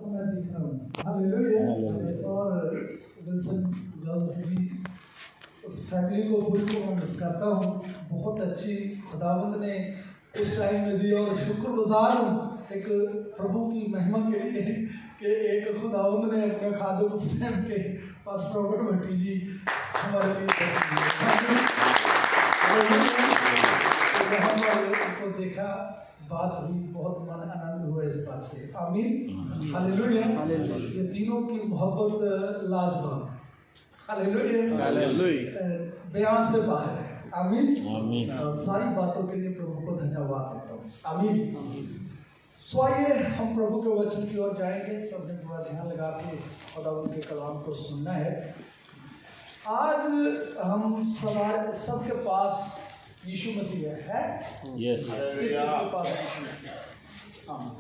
मैं देख रहा हूँ हालेलुया। और विल्सन जॉन जी उस फैमिली को पूरी को मैं मिस करता हूँ। बहुत अच्छी खुदावंद ने उस टाइम में दी और शुक्रगुजार हूँ एक प्रभु की महिमा के लिए कि एक खुदावंद ने अपने खादम उस टाइम के पास प्रॉफिट भट्टी जी हमारे लिए को देखा, बात हुई, बहुत मन आनंद हुआ इस बात से। आमीन हालेलुया। ये तीनों की मोहब्बत लाजवाब है। हालेलुया, बयान से बाहर है। आमीन। और सारी बातों के लिए प्रभु को धन्यवाद देता हूँ। आमीन। सो आइए हम प्रभु के वचन की ओर जाएंगे। सबने पूरा ध्यान लगा के खुदावंद के कलाम को सुनना है। आज हम सबके पास यीशु मसीह है। यस, किसके पास यीशु मसीह?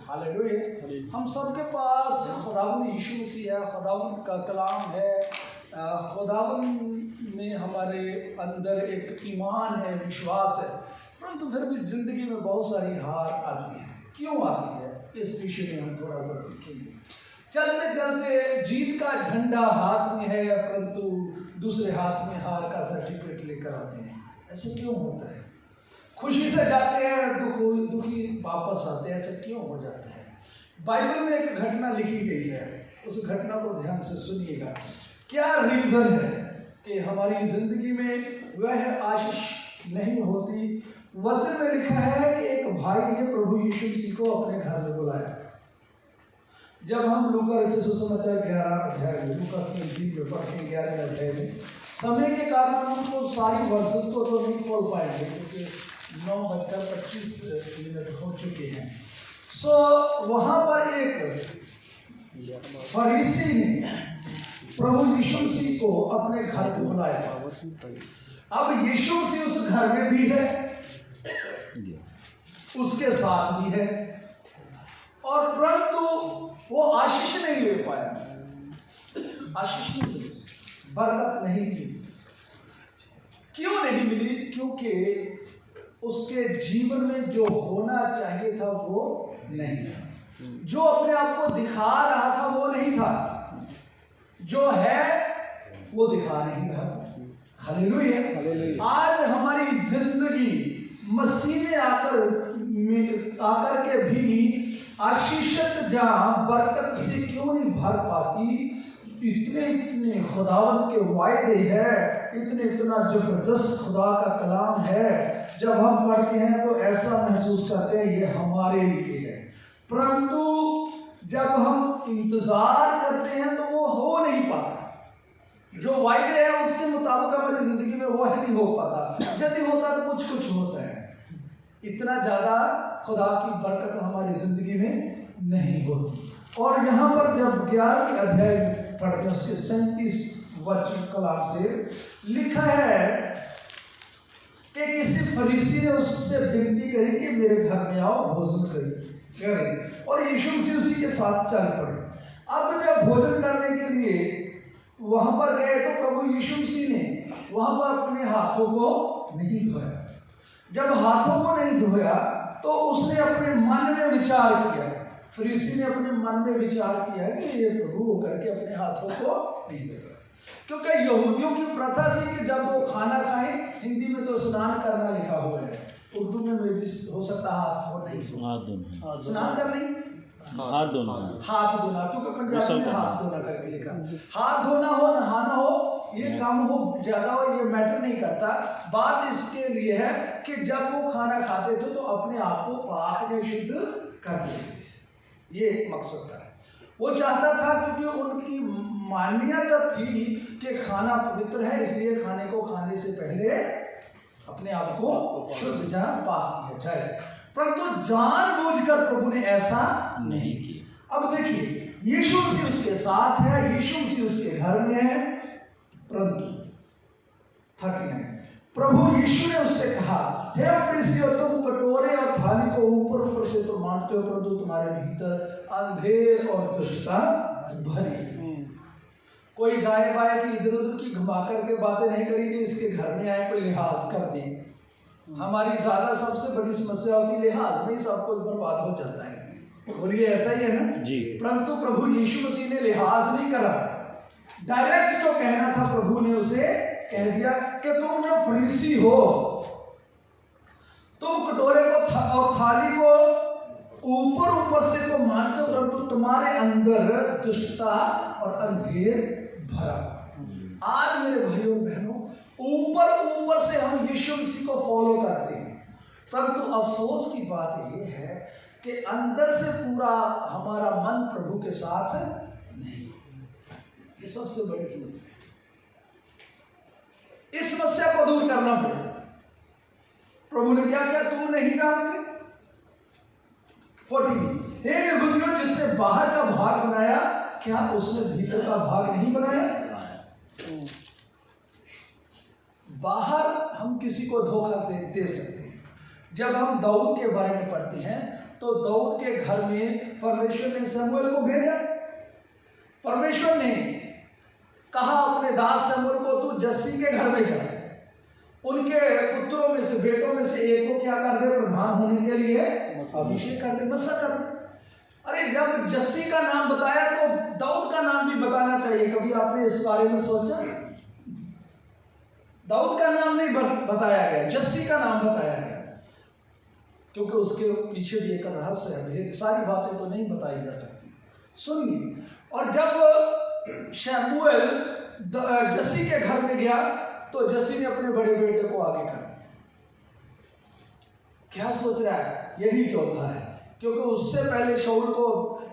हालेलुया। हम सबके पास खुदावंद यीशु मसीह है, खुदावंद का कलाम है। खुदावंद में हमारे अंदर एक ईमान है, विश्वास है, परंतु फिर भी जिंदगी में बहुत सारी हार आती है। क्यों आती है, इस विषय में हम थोड़ा सा सीखेंगे। चलते चलते जीत का झंडा हाथ में है, परंतु दूसरे हाथ में हार का सर्टिफिकेट लेकर आते हैं। ऐसे क्यों होता है? खुशी से जाते हैं, दुखी वापस आते हैं। ऐसे क्यों हो जाता है? बाइबल में एक घटना लिखी गई है, उस घटना को ध्यान से सुनिएगा। क्या रीजन है कि हमारी जिंदगी में वह आशीष नहीं होती? वचन में लिखा है कि एक भाई ने प्रभु यीशु मसीह को अपने घर में बुलाया। जब हम लूका रचित सुसमाचार 11 अध्याय में लूका की इंजील में पढ़ते हैं 11 अध्याय में, समय के कारण हमको सारी वर्सेस को तो नहीं खोल पाएंगे क्योंकि 9:25 हो चुके हैं। सो वहां पर एक फरीसी ने प्रभु यीशु मसीह को अपने घर पे बुलाया। अब यीशु मसीह उस घर में भी है, उसके साथ भी है, और परंतु वो आशीष नहीं ले पाया। आशीष नहीं मिली, बरकत नहीं मिली। क्यों नहीं मिली? क्योंकि उसके जीवन में जो होना चाहिए था वो नहीं था। जो अपने आप को दिखा रहा था वो नहीं था, जो है वो दिखा नहीं रहा। हालेलुया। आज हमारी जिंदगी मसीह में आकर के भी आशीषित जहां बरकत से क्यों नहीं भर पाती? इतने खुदावंद के वायदे हैं, इतना जबरदस्त खुदा का कलाम है। जब हम पढ़ते हैं तो ऐसा महसूस करते हैं ये हमारे लिए है, परंतु जब हम इंतजार करते हैं तो वो हो नहीं पाता। जो वायदे हैं उसके मुताबिक हमारी जिंदगी में वो नहीं हो पाता। यदि होता तो कुछ होता है। इतना ज्यादा खुदा की बरकत हमारी जिंदगी में नहीं होती। और यहाँ पर जब 11 अध्याय पढ़ते हैं उसके 37 वचन कलाम से लिखा है कि किसी फरीसी ने उससे विनती करी कि मेरे घर में आओ, भोजन करें, और यीशु मसीह उसी के साथ चल पड़े। अब जब भोजन करने के लिए वहां पर गए तो प्रभु यीशु मसीह ने वहां पर अपने हाथों को नहीं धोया। जब हाथों को नहीं धोया तो उसने अपने मन में विचार किया, फरीसी ने अपने मन में विचार किया कि ये प्रभु करके अपने हाथों को नहीं धोया। क्योंकि यहूदियों की प्रथा थी कि जब वो खाना खाएं, हिंदी में तो स्नान करना लिखा हुआ है, उर्दू में भी हो सकता हाथ धोना, स्नान करने हाथ धोना, क्योंकि पंजाबी में हाथ धोना करके लिखा। हाथ धोना हो, नहाना हो, ये काम हो ज्यादा हो, ये मैटर नहीं करता। बात इसके लिए है कि जब वो खाना खाते थे तो अपने आप को पाक में शुद्ध करते थे। ये एक मकसद था। वो चाहता था, क्योंकि उनकी मान्यता थी कि खाना पवित्र है, इसलिए खाने को खाने से पहले अपने आप को शुद्ध जहाँ पाक किया जाए। परंतु जानबूझकर प्रभु ने ऐसा नहीं किया। अब देखिए, यीशु मसीह उसके साथ है, यीशु मसीह उसके घर में है, परंतु 39 प्रभु यीशु ने उससे कहा, हे फरीसियों, तुम कटोरे और थाली को ऊपर से तो मानते हो, परंतु तुम्हारे भीतर अंधेर और दुष्टता भरी है। कोई दाएं बाएं की इधर उधर की घुमा करके बातें नहीं करेंगे, इसके घर में आए कोई लिहाज कर दे। हमारी ज्यादा सबसे बड़ी समस्या होती है लिहाज में ही सब कुछ बर्बाद हो जाता है। बोलिए ऐसा ही है ना जी। परंतु प्रभु यीशु मसीह ने लिहाज नहीं करा, डायरेक्ट जो कहना था प्रभु ने उसे कह दिया कि तुम जो फरीसी हो, तुम कटोरे को और थाली को ऊपर ऊपर से तो मानते हो, परंतु तुम्हारे अंदर दुष्टता और अंधेर भरा। आज मेरे भाइयों बहनों, ऊपर ऊपर से हम यीशु मसीह को फॉलो करते हैं, परंतु अफसोस की बात यह है कि अंदर से पूरा हमारा मन प्रभु के साथ नहीं। ये सबसे बड़ी समस्या है। इस समस्या को दूर करना पड़ेगा। प्रभु ने क्या किया तुम नहीं जानते। 40 हे निर्बुद्धियों, जिसने बाहर का भाग बनाया, क्या उसने भीतर का भाग नहीं बनाया? बाहर हम किसी को धोखा से दे सकते हैं। जब हम दाऊद के बारे में पढ़ते हैं तो दाऊद के घर में परमेश्वर ने शमूएल को भेजा। परमेश्वर ने कहा अपने दास शमूएल को तू जस्सी के घर में जा, उनके पुत्रों में से बेटों में से एक को क्या कर दे, प्रधान होने के लिए अभिषेक कर दे, मसा कर दे। अरे जब जस्सी का नाम बताया तो दाऊद का नाम भी बताना चाहिए। कभी आपने इस बारे में सोचा? दाऊद का नाम नहीं बताया गया, जस्सी का नाम बताया गया, क्योंकि उसके पीछे भी एक रहस्य है। सारी बातें तो नहीं बताई जा सकती। सुनिए, और जब शमूएल जस्सी के घर में गया तो जस्सी ने अपने बड़े बेटे को आगे कर दिया। क्या सोच रहा है? यही चौथा है, क्योंकि उससे पहले शाऊल को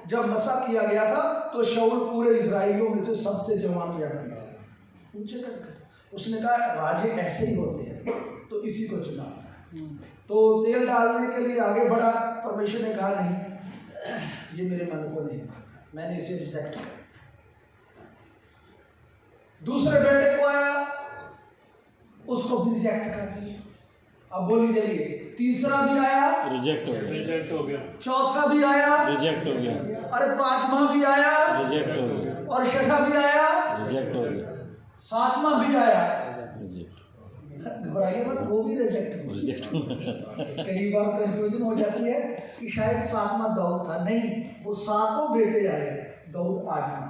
जब मसा किया गया था तो शाऊल पूरे इजराइलियों में से सबसे जवान व्यक्ति था। पूछे कर उसने कहा राजे ऐसे ही होते हैं, तो इसी को चुना। तो तेल डालने के लिए आगे बढ़ा। परमेश्वर ने कहा नहीं, ये मेरे मन को नहीं, मैंने इसे रिजेक्ट कर दिया। दूसरे बेटे को आया, उसको भी रिजेक्ट कर दिया। अब बोली चलिए, तीसरा भी आया, रिजेक्ट हो गया। चौथा भी आया, रिजेक्ट हो गया। अरे पांचवा भी आया, रिजेक्ट हो गया। और छठा भी आया, रिजेक्ट हो गया। सातवां भी आया, घबराइए मत, वो भी रिजेक्ट हो गया। कई बार कंफ्यूजन हो जाती है कि शायद सातवां दाऊद था। नहीं, वो सातों बेटे आए, दाऊद आठवां।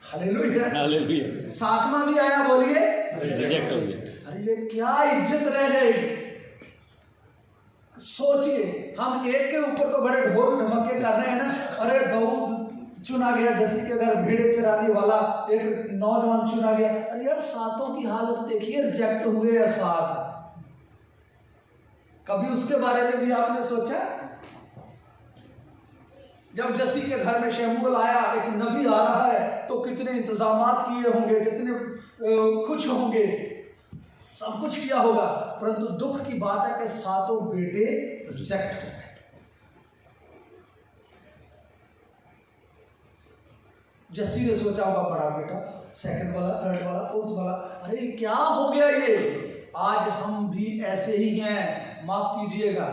Hallelujah, hallelujah. सातवां भी आया, बोलिए रिजेक्ट हो गया। अरे ये क्या इज्जत रह गई। सोचिए, हम एक के ऊपर तो बड़े ढोल ढमके कर रहे हैं ना। अरे दाऊद चुना गया जस्सी के घर, भेड़े चराने वाला एक नौजवान चुना गया। अरे यार, सातों की हालत देखिए, रिजेक्ट हुए या सात। कभी उसके बारे में भी आपने सोचा? जब जस्सी के घर में शमूएल आया, एक नबी आ रहा है, तो कितने इंतजामात किए होंगे, कितने खुश होंगे, सब कुछ किया होगा। परंतु दुख की बात है कि सातों बेटे रिजेक्ट हो गए। जस्सी ने सोचा होगा बड़ा बेटा, सेकंड वाला, थर्ड वाला, फोर्थ वाला, अरे क्या हो गया ये। आज हम भी ऐसे ही हैं, माफ कीजिएगा,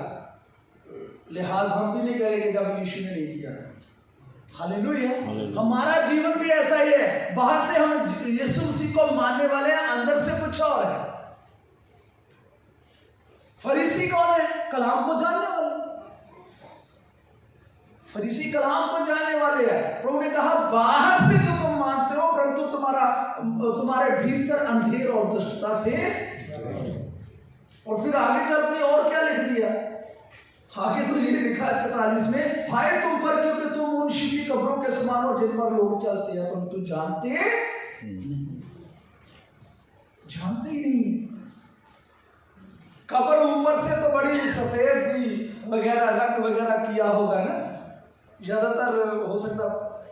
लिहाज हम भी नहीं करेंगे जब यीशु ने नहीं किया था। हालेलुया। हमारा जीवन भी ऐसा ही है। बाहर से हम यीशु मसीह को मानने वाले हैं, अंदर से कुछ और है। फरीसी कौन है? कलाम को जानने वाले। फरीसी कलाम को जानने वाले हैं। प्रभु ने कहा बाहर से तो तुम मानते हो, परंतु तुम्हारे भीतर अंधेर और दुष्टता से। और फिर आगे चल के और क्या लिख दिया? आगे तो ये लिखा 44 में, हाय तुम पर, क्योंकि तुम उन शिपी कब्रों के समान हो जिन पर लोग चलते हैं, परंतु जानते ही नहीं। कब्र ऊपर से तो बड़ी सफेद थी वगैरह, रंग वगैरह किया होगा ना। ज्यादातर हो सकता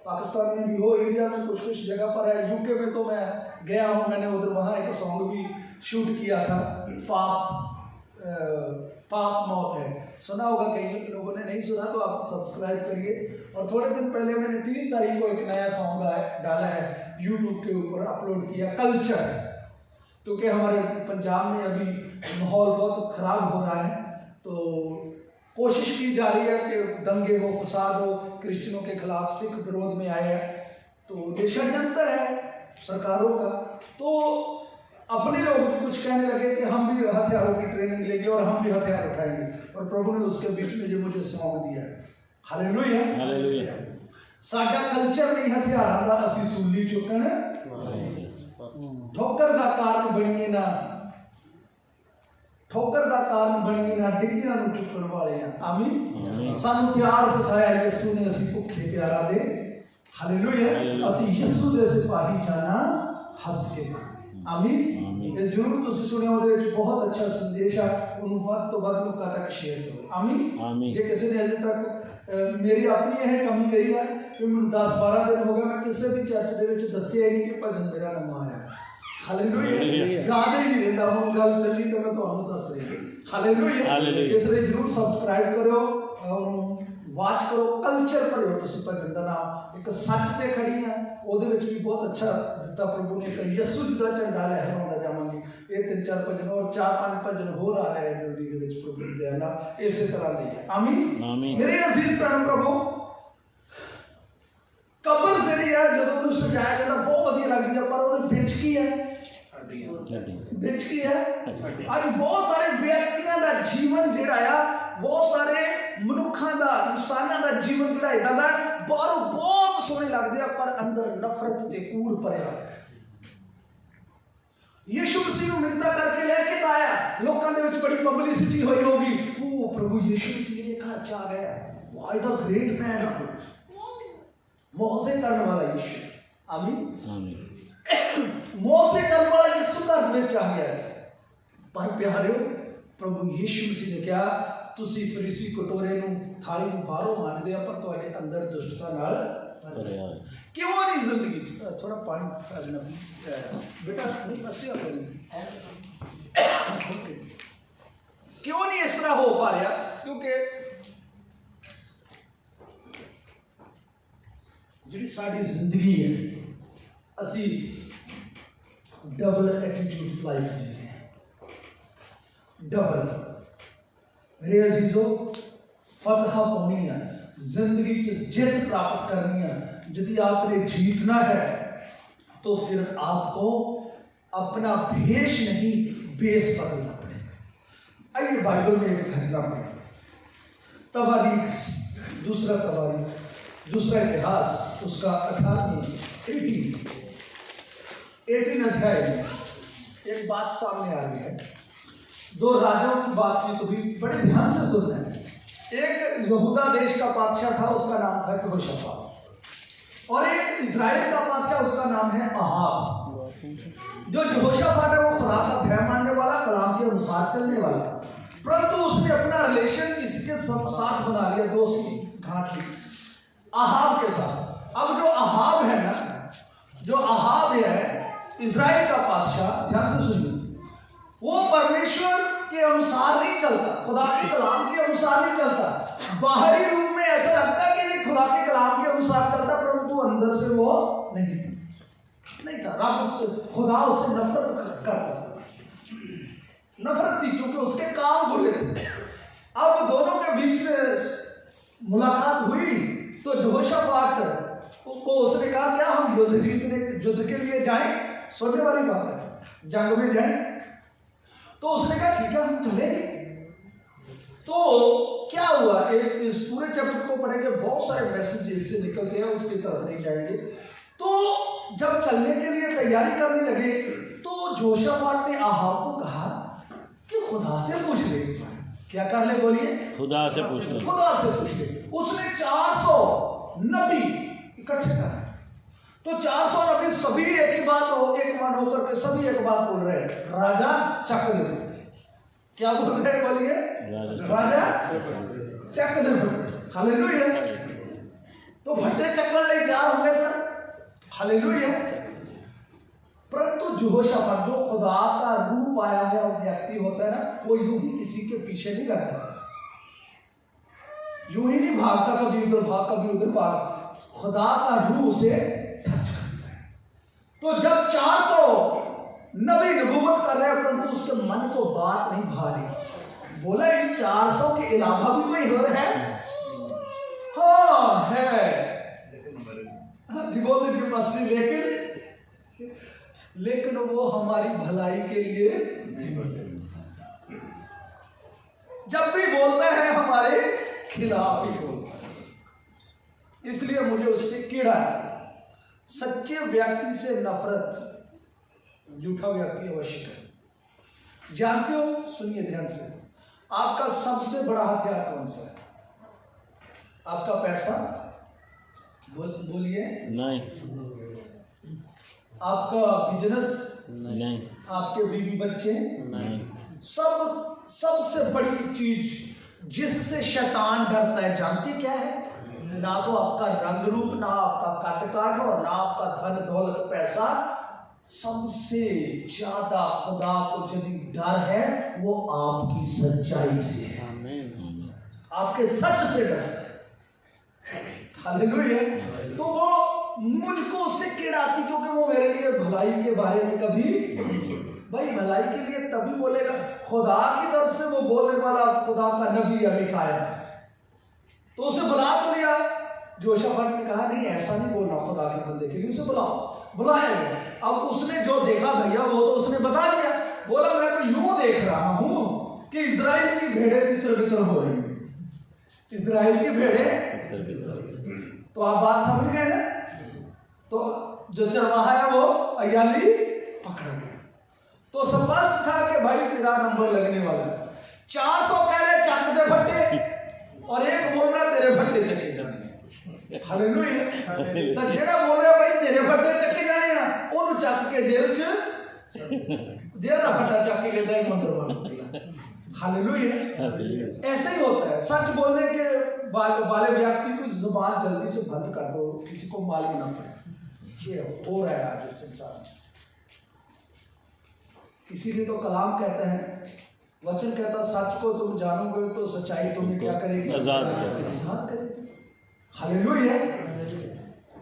पाकिस्तान में भी हो, इंडिया में कुछ कुछ जगह पर है। यूके में तो मैं गया हूँ, मैंने उधर वहाँ एक सॉन्ग भी शूट किया था, पाप मौत है। सुना होगा, कई लोगों ने नहीं सुना तो आप सब्सक्राइब करिए। और थोड़े दिन पहले मैंने 3 तारीख को एक नया सॉन्ग डाला है यूट्यूब के ऊपर, अपलोड किया, कल्चर। क्योंकि हमारे पंजाब में अभी माहौल बहुत खराब हो रहा है, तो कोशिश की जा रही है कि दंगे हो, फसाद हो, क्रिश्चियनों के खिलाफ सिख विरोध में आए हैं। तो ये षड्यंत्र है सरकारों का। तो अपने लोग भी कुछ कहने लगे कि हम भी हथियारों की ट्रेनिंग लेंगे और हम भी हथियार उठाएंगे। और प्रभु ने उसके बीच में जो मुझे सौंप दिया है, ਹਾਲੇਲੂਇਆ ਹਾਲੇਲੂਇਆ। ਸਾਡਾ ਕਲਚਰ ਨਹੀਂ ਹਥਿਆਰਾਂ ਦਾ ਅਸੀਂ ਸੂਲੀ ਚੁੱਕਣ ਠੋਕਰ ਦਾ ਕਾਰਨ ਬਣੀਏ ਨਾ, ਠੋਕਰ ਦਾ ਕਾਰਨ ਬਣੀਏ ਨਾ, ਡਿੱਗੀਆਂ ਨੂੰ ਚੁੱਕਣ ਵਾਲੇ ਆ। ਆਮੀਨ। ਸਾਨੂੰ ਪਿਆਰ ਸਿਖਾਇਆ ਯਿਸੂ ਨੇ, ਅਸੀਂ ਭੁੱਖੇ ਪਿਆਰਾਂ ਦੇ ਹਾਲੇਲੂਇਆ ਅਸੀਂ ਯਿਸੂ ਦੇ ਸਿਪਾਹੀ ਜਾਣਾ ਹੱਸ ਕੇ। ਆਮੀਨ। ਇਹ ਜ਼ਰੂਰ ਤੁਸੀਂ ਸੁਣਿਆ, ਉਹਦੇ ਵਿੱਚ ਬਹੁਤ ਅੱਛਾ ਸੰਦੇਸ਼ ਆ, ਉਹਨੂੰ ਵੱਧ ਤੋਂ ਵੱਧ ਲੋਕਾਂ ਤੱਕ ਸ਼ੇਅਰ ਕਰੋ। ਆਮੀਨ। ਜੇ ਕਿਸੇ ਨੇ ਅਜੇ ਤੱਕ ਮੇਰੀ ਆਪਣੀ ਇਹ ਕਮੀ ਰਹੀ ਹੈ ਕਿ ਮੈਨੂੰ 10-12 ਦਿਨ ਹੋ ਗਏ ਮੈਂ ਕਿਸੇ ਵੀ ਚਰਚ ਦੇ ਵਿੱਚ ਦੱਸਿਆ ਨਹੀਂ ਕਿ ਭਜਨ ਮੇਰਾ ਨਵਾਂ ਆਇਆ। ਹਾਲੇਲੂਇਆ। ਯਾਦ ਹੀ ਨਹੀਂ ਰਹਿੰਦਾ, ਹੁਣ ਗੱਲ ਚੱਲੀ ਤਾਂ ਮੈਂ ਤੁਹਾਨੂੰ ਦੱਸ ਰਹੀ। ਹਾਲੇਲੂਇਆ। ਇਸ ਲਈ ਜ਼ਰੂਰ ਸਬਸਕ੍ਰਾਈਬ ਕਰਿਓ, ਵਾਚ ਕਰੋ, ਕਲਚਰ ਭਰਿਓ ਤੁਸੀਂ ਭਜਨ ਦਾ ਨਾਮ। ਇੱਕ ਸੱਚ ਤੇ ਖੜੀ ਆ, ਉਹਦੇ ਵਿੱਚ ਵੀ ਬਹੁਤ ਅੱਛਾ ਦਿੱਤਾ ਪ੍ਰਭੂ ਨੇ, ਕਿ ਯਿਸੂ ਜੀ ਦਾ ਝੰਡਾ ਲਹਿਰਾਉਂਦਾ ਜਾਵਾਂਗੇ। ਇਹ 3-4 ਭਜਨ ਔਰ 4-5 ਭਜਨ ਹੋਰ ਆ ਰਹੇ ਜਲਦੀ ਦੇ ਵਿੱਚ ਪ੍ਰਭੂ ਦੀ ਦਇਆ ਨਾਲ, ਇਸੇ ਤਰ੍ਹਾਂ ਦੇ ਹੈ। ਆਮੀਨ। ਮੇਰੇ ਅਜ਼ੀਜ਼ ਭੈਣੋ ਪ੍ਰਭੂ, ਕਬਰ ਜਿਹੜੀ ਹੈ ਜਦੋਂ ਉਹਨੂੰ ਸਜਾਇਆ ਜਾਂਦਾ ਬਹੁਤ ਵਧੀਆ ਲੱਗਦੀ ਹੈ, ਪਰ ਉਹਦੇ ਵਿੱਚ ਕੀ ਹੈ? ਵਿੱਚ ਕੀ ਹੈ? ਅੱਜ ਬਹੁਤ ਸਾਰੇ ਵਿਅਕਤੀਆਂ ਦਾ ਜੀਵਨ ਜਿਹੜਾ ਆ, ਬਹੁਤ ਸਾਰੇ ਮਨੁੱਖਾਂ ਦਾ, ਇਨਸਾਨਾਂ ਦਾ ਜੀਵਨ ਜਿਹੜਾ ਇਦਾਂ ਦਾ ਬਾਹਰੋਂ ਬਹੁਤ ਸੋਹਣੇ ਲੱਗਦੇ ਆ, ਪਰ ਅੰਦਰ ਨਫ਼ਰਤ ਤੇ ਕੂੜ ਭਰਿਆ। ਯਿਸੂ ਮਸੀਹ ਨੂੰ ਮਿੰਨਤਾਂ ਕਰਕੇ ਲੈ ਕੇ ਆਇਆ, ਲੋਕਾਂ ਦੇ ਵਿੱਚ ਬੜੀ ਪਬਲਿਸਿਟੀ ਹੋਈ ਹੋਗੀ, ਉਹ ਪ੍ਰਭੂ ਯਿਸੂ ਮਸੀਹ ਦੇ ਘਰ ਚ ਆ ਗਿਆ, ਵਾਈ ਦਾ ਗ੍ਰੇਟ ਮੈਨ, ਮੌਜੇ ਕਰਨ ਵਾਲਾ ਯਿਸੂ। ਆਮੀਨ। ਮੌਜੇ ਕਰਨ ਵਾਲਾ ਯਿਸੂ ਘਰ ਵਿੱਚ ਆ ਗਿਆ। ਪਰ ਪਿਆਰਿਓ, ਪ੍ਰਭੂ ਯਿਸੂ ਮਸੀਹ ਨੇ ਕਿਹਾ, ਤੁਸੀਂ ਫਰੀਸੀ ਕਟੋਰੇ ਨੂੰ, ਥਾਲੀ ਨੂੰ ਬਾਹਰੋਂ ਮੰਨਦੇ ਆ, ਪਰ ਤੁਹਾਡੇ ਅੰਦਰ ਦੁਸ਼ਟਤਾ ਨਾਲ ਭਰਿਆ ਹੋਇਆ। ਕਿਉਂ ਨਹੀਂ ਜ਼ਿੰਦਗੀ ਚ? ਥੋੜਾ ਪਾਣੀ ਲੈਣਾ ਬੇਟਾ, ਨਹੀਂ ਅਸੀਂ ਆਪਣੀ ਕਿਉਂ ਨਹੀਂ ਇਸ ਤਰ੍ਹਾਂ ਹੋ ਪਾ ਰਿਹਾ? ਕਿਉਂਕਿ ਜਿਹੜੀ ਸਾਡੀ ਜ਼ਿੰਦਗੀ ਹੈ, ਅਸੀਂ ਡਬਲ ਐਟੀਟਿਊਡ ਲਾਈਫ ਜੀ ਰਹੇ हैं। डबल मेरे अजीजों, फतह पानी है, जिंदगी से जित प्राप्त करनी है, यदि आपने जीतना है तो फिर आपको अपना भेष नहीं बेस बदलना पड़ेगा। आइए बाइबल में एक घटना पढ़ें, तवारीख, दूसरा इतिहास, उसका 18 अध्याय में एक बात सामने आ रही है। दो राजाओं की बातचीत हुई, बड़े ध्यान से सुनना है। एक यहूदा देश का बादशाह था, उसका नाम था यहोशापात, और एक इजराइल का बादशाह, उसका नाम है अहाब। जो यहोशापात है वो खुदा का भय मानने वाला, कलाम के अनुसार चलने वाला, परंतु उसने अपना रिलेशन इसके साथ बना लिया, दोस्ती गांठ ली अहाब के साथ। अब जो अहाब है ना, जो अहाब है इजराइल का बादशाह, ध्यान से सुनिए, वो परमेश्वर के अनुसार नहीं चलता, खुदा के कलाम के अनुसार नहीं चलता। बाहरी रूप में ऐसा लगता है कि ये खुदा के कलाम के अनुसार चलता, परंतु अंदर से वो नहीं था। रब उससे, खुदा उससे नफरत करता, नफरत थी, क्योंकि उसके काम बुरे थे। अब दोनों के बीच में मुलाकात हुई तो यहोशापात को उसने कहा, क्या हम युद्ध के लिए जाएं? सुनने वाली बात है, जंग में जाएं? तो उसने कहा ठीक है, हम चलेंगे। तो क्या हुआ, एक इस पूरे चैप्टर को पढ़ेंगे, बहुत सारे मैसेज इससे निकलते हैं, उसकी तरफ नहीं जाएंगे। तो जब चलने के लिए तैयारी करने लगे तो यहोशापात ने अहाब को कहा कि खुदा से पूछ ले। क्या कर ले? बोलिए, खुदा से पूछ ले। खुदा से पूछ ले। उसने 400 नबी इकट्ठे कर, तो 400 नबी सभी एक ही बात एक मन होकर के सभी एक बात बोल रहे हैं, राजा चक दे। क्या बोल रहे हैं? बोलिए, राजा चक दे। हालेलुया। तो भट्टे चक्कर ले तैयार होंगे सर, हालेलुया। परंतु यहोशापात, जो खुदा का रूप आया है और व्यक्ति होता है ना, वो यूं ही किसी के पीछे नहीं लग जाता, यूं ही नहीं भागता, कभी उधर भाग कभी उधर भाग, खुदा का रूह उसे टच करता है। तो जब 400 नबी नबूवत कर रहे हैं, परंतु उसके मन को बात नहीं भा रही, बोला इन 400 के अलावा भी कोई और है? हाँ है, जी बोलते जी मसीह, लेकिन वो हमारी भलाई के लिए नहीं बोलते, जब भी बोलता है हमारे खिलाफ ही बोलता है। इसलिए मुझे उससे कीड़ा है। सच्चे व्यक्ति से नफरत झूठा व्यक्ति अवश्य करे। जानते हो, सुनिए ध्यान से, आपका सबसे बड़ा हथियार कौन सा है? आपका पैसा? बोलिए नहीं। आपका बिजनेस? नहीं। आपके बीवी बच्चे? नहीं। सबसे बड़ी चीज जिससे शैतान डरता है, जानते क्या है? ना तो आपका रंग रूप, ना आपका कद काठ, और ना आपका धन दौलत पैसा। सबसे ज्यादा खुदा को यदि डर है वो आपकी सच्चाई से है, आपके सच से डरता है। हालेलुया। तो वो मुझको उससे चिढ़ाती, क्योंकि वो मेरे लिए भलाई के बारे में कभी, भाई भलाई के लिए तभी बोलेगा, खुदा की तरफ से वो बोलने वाला खुदा का नबी मीकाया, तो उसे बुला तो लिया। जोशाफाट ने कहा नहीं, ऐसा नहीं बोलना खुदा के बंदे के लिए, उसे बुलाया गया। अब उसने जो देखा भैया वो तो उसने बता दिया। बोला मैं तो यूं देख रहा हूं कि इजराइल की भेड़ें तितर-बितर हो रही हैं। इजराइल की भेड़ें, तो आप बात समझ गए ना? तो जो चरवाहा है वो अय्याली पकड़ गया। तो स्पष्ट था कि भाई तेरा नंबर लगने वाला है। 400 कह रहे चक दे फट्टे, और एक बोल रहा तेरे फट्टे चक्के जाने। हालेलुया। तो जेड़ा बोल रहा भाई तेरे फट्टे चक्के जाने आ, ओनु चक के जेल च जेड़ा फट्टा चक के कहता है मंत्र बन। हालेलुया। ऐसे ही होता है। सच बोलने के वाले व्यक्ति को जुबान जल्दी से बंद कर दो, किसी को मालूम ना पड़े। ये हो रहा है आज इस संसार में। इसीलिए तो कलाम कहता है, वचन कहता, सच को तुम जानोगे तो सच्चाई तुम्हें क्या करेगी? आजाद करेगी। हालेलुया।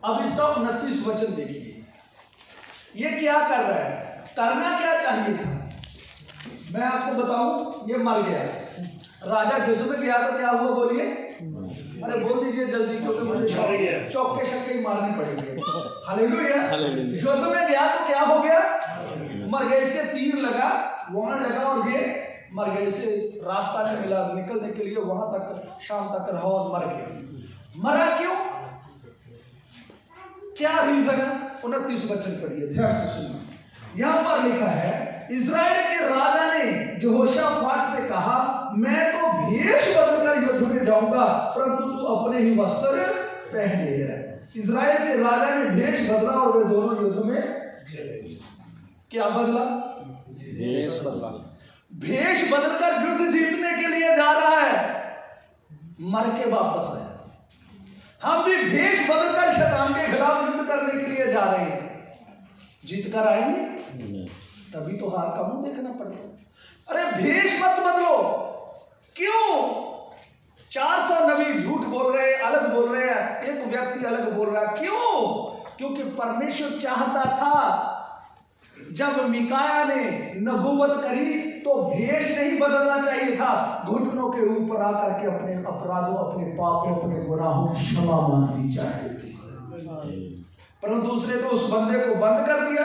अब इसका 29 वचन देखिए, ये क्या कर रहा है, करना क्या चाहिए था? मैं आपको बताऊं, ये मर गया। राजा युद्ध में गया तो क्या हुआ बोलिए? अरे बोल दीजिए जल्दी, क्योंकि मुझे चौके शक्के ही मारनी पड़ेगी। हालेलुया। युद्ध में गया तो क्या हो गया? मर गया। इसके तीर लगा, वहां लगा और ये मर गए। इसे रास्ता नहीं मिला निकलने के लिए, वहां तक शाम तक रहा और मर गया। मरा क्यों? क्या रीजन है? 29 वचन पढ़िए, ध्यान से सुनिए। यहां पर लिखा है, इजराइल के राजा ने यहोशाफाट से कहा, मैं तो भेष बदलकर युद्ध में जाऊंगा, परंतु तू अपने ही वस्त्र पहने रह। इजराइल के राजा ने भेष बदला और वे दोनों युद्ध में क्या बदला? भेष बदला। भेष बदलकर युद्ध जीतने के लिए जा रहा है, मर के वापस आया। हम भी भेष बदलकर शैतान के खिलाफ युद्ध करने के लिए जा रहे हैं, जीत कर आएंगे? तभी तो हार का मुंह देखना पड़ता है। अरे भेष मत बदलो। क्यों? 400 नबी झूठ बोल रहे हैं, अलग बोल रहे हैं, एक व्यक्ति अलग बोल रहा है। क्यों? क्योंकि परमेश्वर चाहता था जब मीकाया ने नबूवत करी तो भेष नहीं बदलना चाहिए था, घुटनों के ऊपर आकर के अपने अपराधों, अपने पापों, अपने गुनाहों की क्षमा मांगनी चाहिए थी। परंतु उसने तो उस बंदे को बंद कर दिया,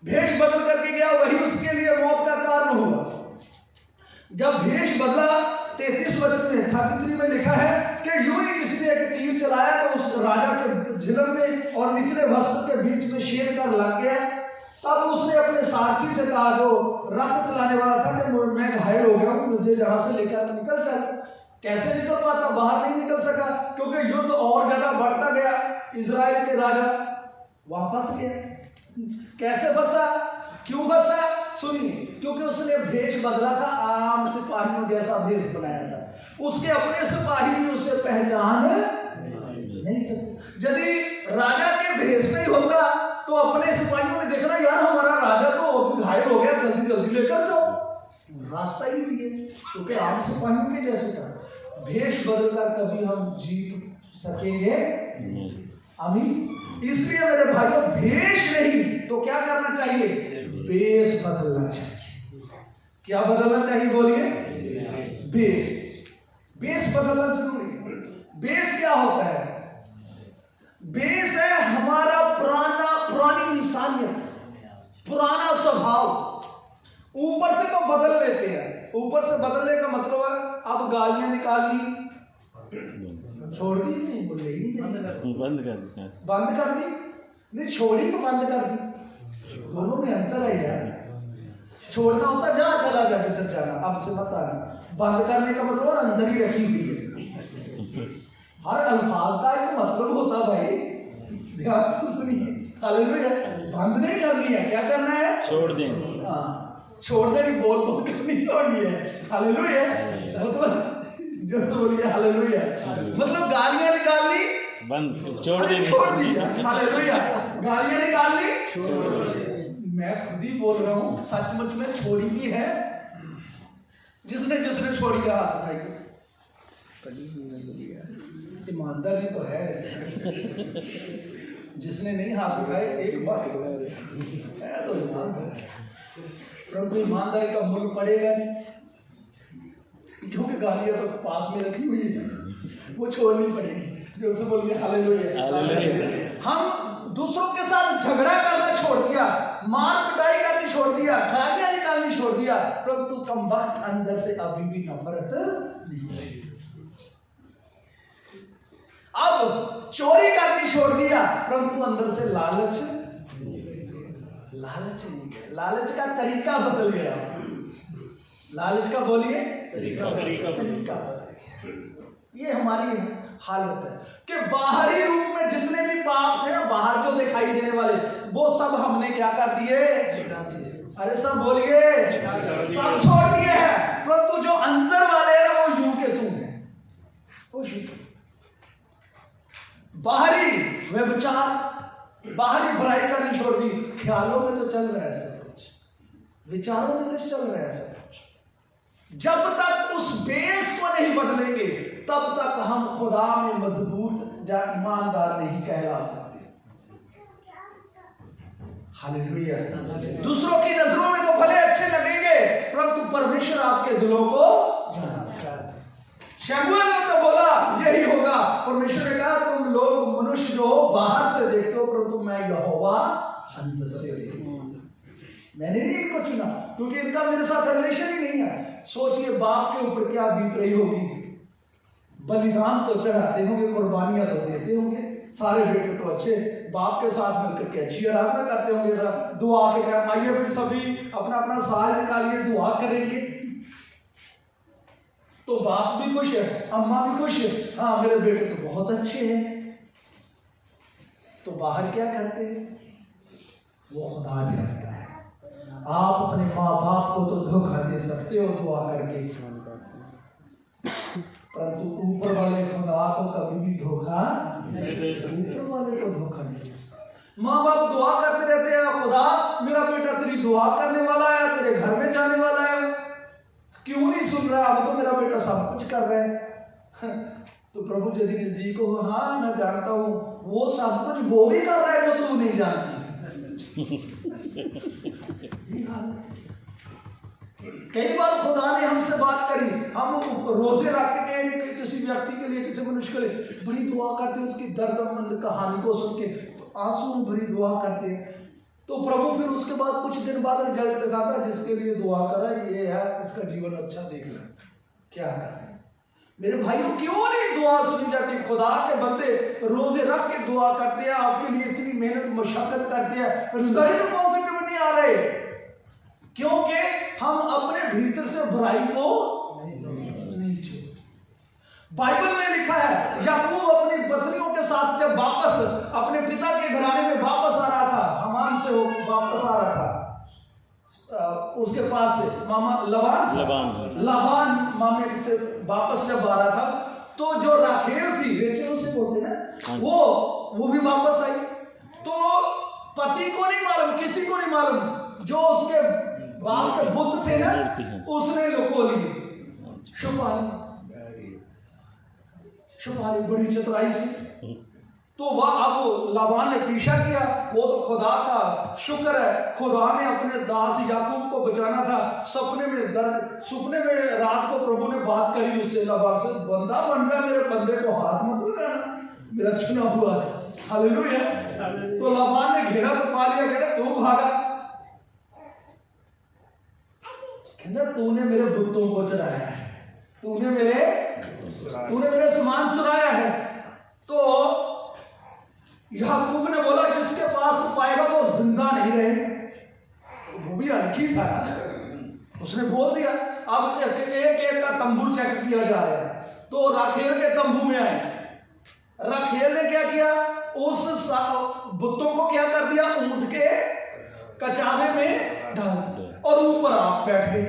भेष बदल करके गया, वही उसके लिए मौत का कारण हुआ। जब भेष बदला, 33 वचन में 33 में लिखा है कि यूं ही किसी ने एक तीर चलाया तो उस राजा के झिलम में और निचले वस्त्र के बीच में शेर कर लग गया। तब उसने अपने सारथी से कहा, जो रथ चलाने वाला था, कि मैं घायल हो गया हूं, मुझे जहां से लेकर निकल चल। कैसे निकल पाता? बाहर नहीं निकल सका, क्योंकि युद्ध और ज्यादा बढ़ता गया। इजराइल के राजा वहां फंस गया। कैसे फंसा? क्यों फंसा? सुनिए, क्योंकि उसने भेष बदला था, आम सिपाहियों जैसा भेष बनाया था। उसके अपने सिपाही भी उसे पहचान नहीं सकते। यदि राजा के भेष में ही होता तो अपने सिपाहियों ने देखना, यार हमारा राजा तो घायल हो गया, जल्दी जल्दी लेकर जाओ, रास्ता ही दिए, क्योंकि आम सिपाहियों के जैसे था। भेष बदलकर कभी हम जीत सकेंगे? आमीन। इसलिए मेरे भाइयों, भेष नहीं तो क्या करना चाहिए? बेस बदलना चाहिए। क्या बदलना चाहिए बोलिए? बेस। बेस बदलना जरूरी है। बेस क्या होता है? बेस है हमारा पुरानी इंसानियत, पुराना स्वभाव। ऊपर से तो बदल लेते हैं। ऊपर से बदलने का मतलब है अब गालियां निकाल ली, छोड़ दी, नहीं बोले ही बंद कर दी। बंद कर दी नहीं, छोड़ी तो बंद कर दी, दोनों में अंतर है यार। छोड़ना होता जहाँ चला गया जिधर जाना, अब से मत आना। बंद करने का मतलब अंदर ही रखी हुई है। हर अल्फाज का एक मतलब होता भाई, ध्यान से सुनिए। हालेलुया। बंद नहीं करनी है, क्या करना है? छोड़ देंगे। हाँ, छोड़ देनी, बोल बोल कर नहीं छोड़नी है। हालेलुया। मतलब जो बोलिए हालेलुया, मतलब गालियां निकालनी बंद, छोड़ देंगे, छोड़ दी। हालेलुया। गालियां निकालनी छोड़ दी। मैं खुद ही बोल रहा हूँ, सचमुच में छोड़ी भी है। जिसने जिसने छोड़ी है हाथ उठाइए। ईमानदारी तो है। जिसने नहीं हाथ उठाए एक बार है तो ईमानदार, परंतु ईमानदारी का मूल्य पड़ेगा नहीं, क्योंकि गालियां तो पास में रखी हुई है, वो छोड़नी पड़ेगी। जो से बोलिए हालेलुया। हम दूसरों के साथ झगड़ा करना छोड़ दिया, मार पिटाई करनी छोड़ दिया, गालियां निकालनी छोड़ दिया, परंतु कम वक्त अंदर से अभी भी नफरत नहीं। अब चोरी करनी छोड़ दिया, परंतु अंदर से लालच नहीं। लालच का तरीका बदल गया। लालच का बोलिए तरीका बदल गया। ये हमारी हालत है कि बाहरी रूप में जितने भी पाप थे ना, बाहर जो दिखाई देने वाले, वो सब हमने क्या कर दिए? अरे सब बोलिए, सब छोड़ दिए हैं। परंतु जो अंदर वाले हैं ना, वो यूं के तुम है, वो यूं के। बाहरी व्यभिचार, बाहरी बुराई करनी छोड़ दी। ख्यालों में तो चल रहा है सब कुछ, विचारों में तो चल रहा है सब कुछ। जब तक उस बेस को नहीं बदलेंगे, तब तक हम खुदा में मजबूत या ईमानदार नहीं कहला सकते। हालेलुया। दूसरों की नजरों में तो भले अच्छे लगेंगे, परंतु परमेश्वर आपके दिलों को जानता है। शमूएल ने तो बोला यही होगा। परमेश्वर ने कहा तुम लोग मनुष्य जो हो बाहर से देखते हो, परंतु मैं यहोवा अंदर से देखता हूं। मैंने नहीं इनको चुना, क्योंकि इनका मेरे साथ रिलेशन ही नहीं है। सोचिए बाप के ऊपर क्या बीत रही होगी। बलिदान तो चढ़ाते होंगे, कुर्बानियां तो देते होंगे, सारे बेटे तो अच्छे बाप के साथ मिलकर के अच्छी आराधना करते होंगे। दुआ के टाइम आइए भी सभी अपना अपना साल निकालिए, दुआ करेंगे तो बाप भी खुश है, अम्मा भी खुश है, हाँ मेरे बेटे तो बहुत अच्छे हैं। तो बाहर क्या करते हैं? वो खुदा जानता है। आप अपने माँ बाप को तो धोखा दे सकते हो दुआ करके, परंतु ऊपर वाले खुदा को कभी भी धोखा नहीं दे सकते। ऊपर वाले को धोखा नहीं दे सकते। माँ बाप दुआ करते रहते हैं, खुदा मेरा बेटा तेरी दुआ करने वाला है, तेरे घर में जाने वाला है, क्यों नहीं सुन रहा? अब तो मेरा बेटा सब कुछ कर रहा है। तो प्रभु यदि नजदीक हो, हाँ मैं जानता हूँ वो सब कुछ वो भी कर रहा है जो तू नहीं जानती। कई बार खुदा ने हमसे बात करी, हम रोजे रख के किसी व्यक्ति के लिए, किसी मनुष्य के लिए बड़ी दुआ करते हैं, उसकी दर्दमंद कहानी को सुन के आंसू भरी दुआ करते हैं। तो प्रभु फिर उसके बाद कुछ दिन बाद रिजल्ट दिखाता है, जिसके लिए दुआ करा ये है, इसका जीवन अच्छा देख ले। क्या करें मेरे भाइयों, क्यों नहीं दुआ सुनी जाती? खुदा के बंदे रोजे रख के दुआ करते हैं, आपके लिए इतनी मेहनत मशक्कत करते हैं, रिजल्ट पॉजिटिव नहीं आ रहे, क्योंकि हम अपने भीतर से बुराई को नहीं छोड़ते। बाइबल में लिखा है याकूब अपनी पत्नियों के साथ जब वापस अपने पिता के घराने में वापस आ रहा था, हमान से वापस आ रहा था, उसके पास से मामा लबान मामे से वापस जब आ रहा था, तो जो राखेल थी, रेचेल उसे बोलते ना, वो भी वापस आई। तो पति को नहीं मालूम, किसी को नहीं मालूम, जो उसके बाप के बुत थे ना, उसने लुको लिए, छुपा ली बड़ी चतुराई से। तो वह अब लाबान ने पीछा किया, वो तो खुदा का शुक्र है, खुदा ने अपने दास याकूब को बचाना था। सपने में रात को प्रभु ने बात करी उससे, लाबान से, बंदा बन गया, मेरे बंदे को हाथ मत लगाना, मेरा चुना हुआ है। हालेलुया। तो लाबान ने घेरा तो पा लिया, कहता क्यों भागा? कहता तूने मेरे बुतों को चुराया है, तूने मेरे सामान चुराया है। तो याकूब ने बोला जिसके पास तू पाएगा वो जिंदा नहीं रहेगा। वो भी हल्की था ना, उसने बोल दिया। अब एक का तंबू चेक किया जा रहा है, तो राखेल के तंबू में आए। राखेल ने क्या किया, उस बुतों को क्या कर दिया, ऊंट के कचावे में डाल और ऊपर आप बैठ गए।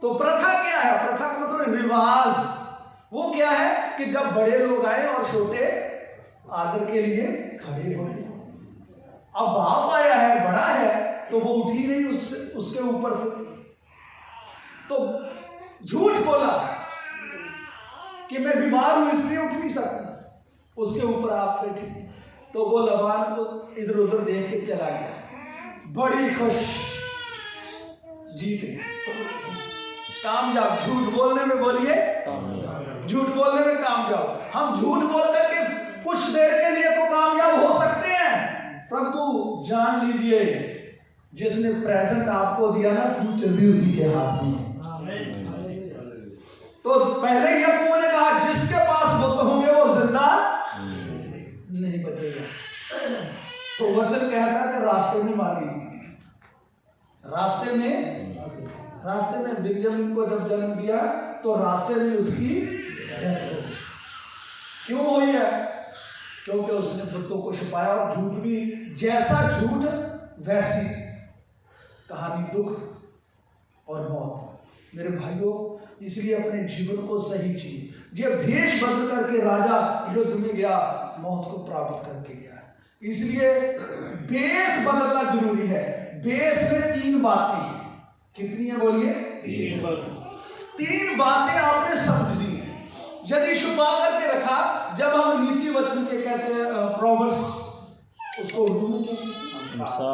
तो प्रथा क्या है, प्रथा का मतलब रिवाज। वो क्या है कि जब बड़े लोग आए और छोटे आदर के लिए खड़े होते। अब बाप आया है, बड़ा है, तो वो उठी नहीं उसके ऊपर से, तो झूठ बोला कि मैं बीमार हूं इसलिए उठ नहीं सकता, उसके ऊपर आप बैठे। तो वो लबान को इधर उधर देख के चला गया, बड़ी खुश, जीत गए, कामयाब। झूठ बोलने में बोलिए, झूठ बोलने में कामयाब। हम झूठ बोल करके कुछ देर के लिए तो कामयाब हो सकते हैं, परंतु जान लीजिए जिसने प्रेजेंट आपको दिया ना, फ्यूचर भी उसी के हाथ में है। तो पहले ही याकूब ने कहा जिसके पास बुत होंगे वो जिंदा नहीं बचेगा। तो वचन कहता है कि रास्ते में मार गई, रास्ते में बिन्यामीन को जब जन्म दिया तो रास्ते में उसकी डेथ हो गई। क्यों हुई है? क्योंकि उसने बुतों को छुपाया, और झूठ भी, जैसा झूठ वैसी कहानी, दुख और मौत। मेरे भाइयों, इसलिए अपने जीवन को सही जिए। ये भेष बदल करके राजा युद्ध में गया, मौत को प्राप्त करके गया। इसलिए भेष बदलना जरूरी है। भेष में 3 बातें हैं। कितनी है बोलिए? 3 बातें आपने समझनी है। यदि छुपा करके रखा, जब हम नीति वचन के कहते हैं प्रोवर्ब्स, उसको उर्दू में कहते हैं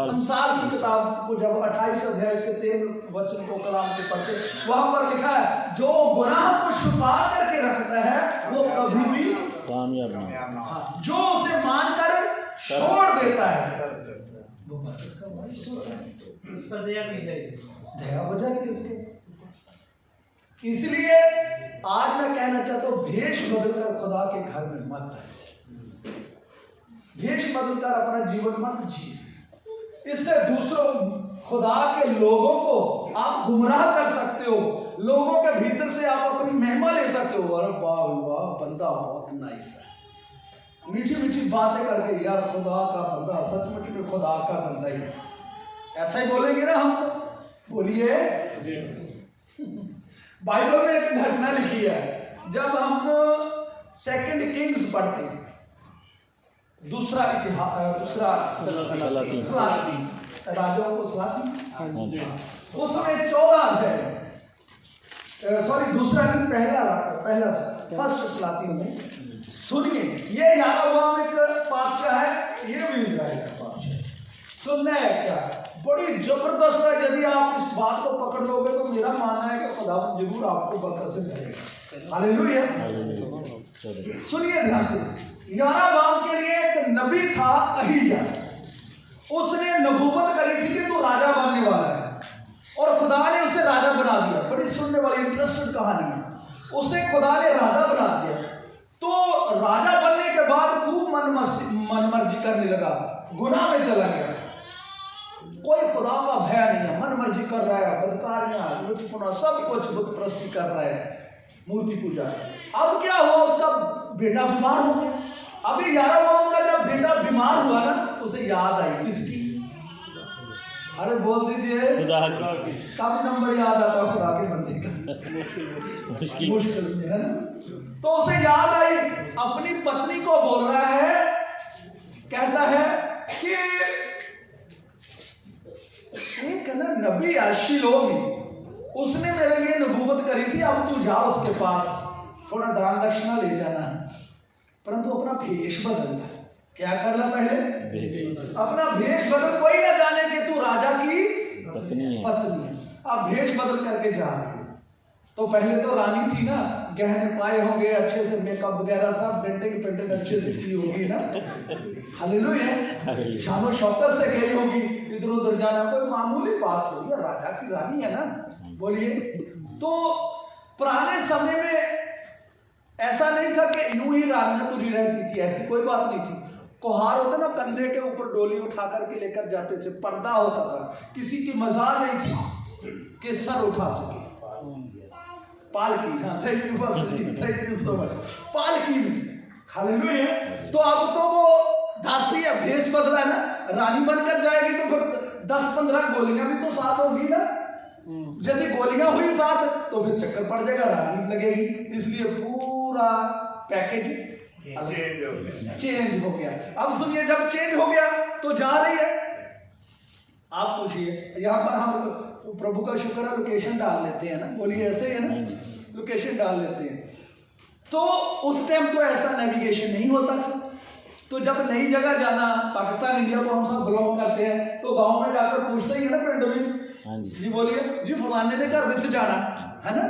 अमसाल की किताब को जब 28 अध्याय के 13 वचन को कलाम से पढ़ते, वहां पर लिखा है जो गुनाह को छुपा करके रखता है वो कभी भी कामयाब नहीं। जो उसे मानकर छोड़ देता है वो बरकत का वारिस होता है, उस पर दया हो जाती है उसके। इसलिए आज मैं कहना चाहता हूं, भेष बदलकर खुदा के घर में मत आए, भेष बदलकर अपना जीवन मत जिए। इससे दूसरों, खुदा के लोगों को आप गुमराह कर सकते हो। लोगों के भीतर से आप अपनी महिमा ले सकते हो। अरे वाह वाह, बंदा बहुत नाइस है, मीठी मीठी बातें करके, यार खुदा का बंदा, सचमुच में खुदा का बंदा ही है, ऐसा ही बोलेंगे ना हम तो। बोलिए। बाइबल में एक घटना लिखी है, जब हम 2 किंग्स पढ़ते हैं, दूसरा राजाओं को सलाती, उसमें 14 अध्याय, सॉरी दूसरा किंग पहला फर्स्ट सलाती में सुनिए। ये यारोबाम एक बादशाह है, ये भी इजराइल का बादशाह है। सुनना है क्या? बड़ी जबरदस्त है। यदि आप इस बात को पकड़ लोगे तो मेरा मानना है कि खुदा जरूर आपको बरकत से भरेगा। हालेलुया। सुनिए ध्यान से। यारोबाम के लिए एक नबी था अहिया, उसने नबूवत करी थी कि तू राजा बनने वाला है, और खुदा ने उसे राजा बना दिया। बड़ी सुनने वाली इंटरेस्टिंग कहानी है। उसे खुदा ने राजा बना दिया। तो राजा बनने के बाद खूब मनमर्जी करने लगा, गुनाह में चला गया। कोई खुदा का भय नहीं है, मन मर्जी कर रहा है, बदकारियां, लुचपना, सब कुछ बुत प्रस्ती कर रहा है, मूर्ति पूजा। अब क्या हुआ, उसका बेटा बीमार हो गया। अभी यारोबाम का जब बेटा बीमार हुआ ना, उसे याद आई किसकी? अरे बोल दीजिए, कब नंबर याद आता खुदा के बंदे का? मुश्किल में, है ना। तो उसे याद आई, अपनी पत्नी को बोल रहा है, कहता है कि एक ना नबी शिलो में, उसने मेरे लिए नबूवत करी थी, अब तू जा उसके पास, थोड़ा दान दक्षिणा ले जाना, परंतु अपना भेष बदलना। क्या करना? पहले अपना भेष बदल, कोई ना जाने कि तू राजा की पत्नी है। अब भेष बदल करके जा रही है। तो पहले तो रानी थी ना, गहने पाए होंगे, अच्छे से मेकअप वगैरह सब पेंटिंग अच्छे से की होगी ना। हालेलुया। शानो शौकत से गई होगी, इधर उधर जाना कोई मामूली बात होगी, राजा की रानी है ना। बोलिए। तो पुराने समय में ऐसा नहीं था कि यूं ही रानियां तुरी रहती थी, ऐसी कोई बात नहीं थी। कोहार होता ना, कंधे के ऊपर डोली उठा करके लेकर जाते थे, पर्दा होता था, किसी की मजाल नहीं थी कि सर उठा सके। पालकी, हाँ थैंक यू सो मच, पालकी में। हालेलुया। तो अब तो वो दासी है, भेष बदला है ना, रानी बनकर जाएगी तो फिर 10-15 गोलियां भी तो साथ होगी ना। यदि गोलियां हुई साथ तो फिर चक्कर पड़ जाएगा, रानी लगेगी। इसलिए पूरा पैकेज चेंज हो गया। अब सुनिए, जब चेंज हो गया तो जा रही है। आप पूछिए, यहाँ पर हम प्रभु का शुक्र है लोकेशन डाल लेते हैं ना, बोलिए ऐसे ही है ना, लोकेशन डाल लेते हैं। तो उस टाइम तो ऐसा नेविगेशन नहीं होता था। तो जब नई जगह जाना, पाकिस्तान इंडिया को हम सब बिलोंग करते हैं, तो गांव में जाकर पूछते ही है ना पिंड में, जी बोलिए जी फलाने ने घर विच जाना है ना।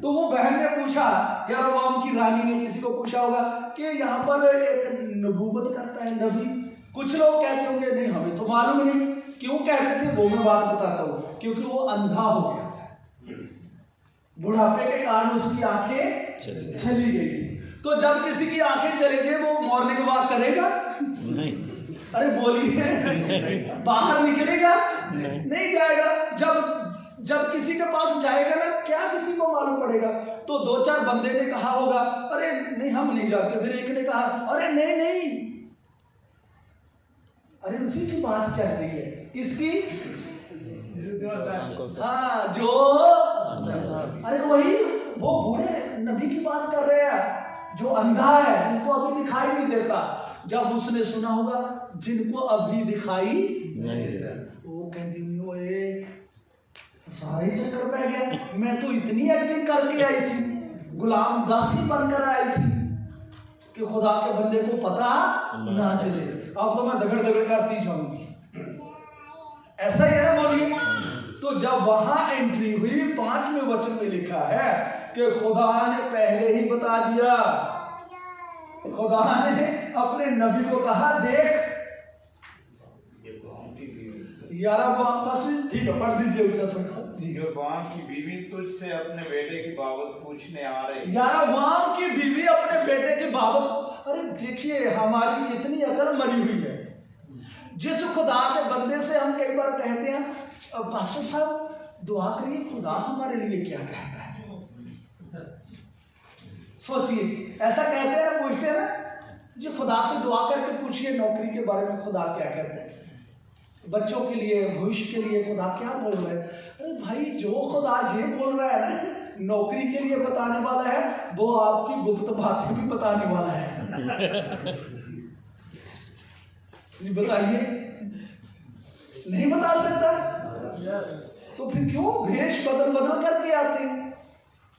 तो वो बहन ने पूछा, यरोबाम की रानी ने किसी को पूछा होगा कि यहाँ पर एक नबूवत करता है नबी। कुछ लोग कहते होंगे नहीं हमें तो मालूम नहीं, क्यों कहते थे वो मैं बात बताता हूँ। क्योंकि वो अंधा हो गया था, बुढ़ापे के कारण उसकी आंखें चली गई थी। तो जब किसी की आंखें चली जाए वो मॉर्निंग वॉक करेगा? नहीं। अरे बोलिए, बाहर निकलेगा? नहीं जाएगा। जब किसी के पास जाएगा ना, क्या किसी को मालूम पड़ेगा? तो 2-4 बंदे ने कहा होगा अरे नहीं हम नहीं जाते, फिर एक ने कहा अरे नहीं, अरे उसी की बात चल रही है। किसकी? हाँ, जो अरे वही वो बूढ़े नबी की बात कर रहे हैं जो अंधा है, उनको अभी दिखाई नहीं देता। जब उसने सुना होगा जिनको अभी दिखाई नहीं देता, वो कहती सारे चक्कर पै गया। मैं तो इतनी एक्टिंग करके आई थी, गुलाम दासी बनकर आई थी कि खुदा के बंदे को पता ना चले। अब तो मैं दगड़ करती जाऊंगी। ऐसा ही है ना, बोलिए। तो जब वहां एंट्री हुई, 5वें वचन में लिखा है कि खुदा ने पहले ही बता दिया। खुदा ने अपने नबी को कहा देख, ठीक है पढ़ दीजिए ऊंचा थोड़ा सा जी। यरोबाम की बीवी तुझसे अपने बेटे की बाबत पूछने आ रही। यरोबाम की बीवी अपने बेटे की बाबत। अरे देखिए हमारी कितनी अकल मरी हुई है। जिस खुदा के बंदे से हम कई बार कहते हैं पास्टर साहब दुआ करिए, खुदा हमारे लिए क्या कहता है। सोचिए, ऐसा कहते हैं ना, पूछते हैं ना जी खुदा से दुआ करके पूछिए नौकरी के बारे में खुदा क्या कहता है, बच्चों के लिए, भविष्य के लिए खुदा क्या बोल रहा है। अरे भाई, जो खुदा ये बोल रहा है ना नौकरी के लिए बताने वाला है, वो आपकी गुप्त बातें भी बताने वाला है। बताइए, नहीं बता सकता? तो फिर क्यों भेष बदल करके आते हैं?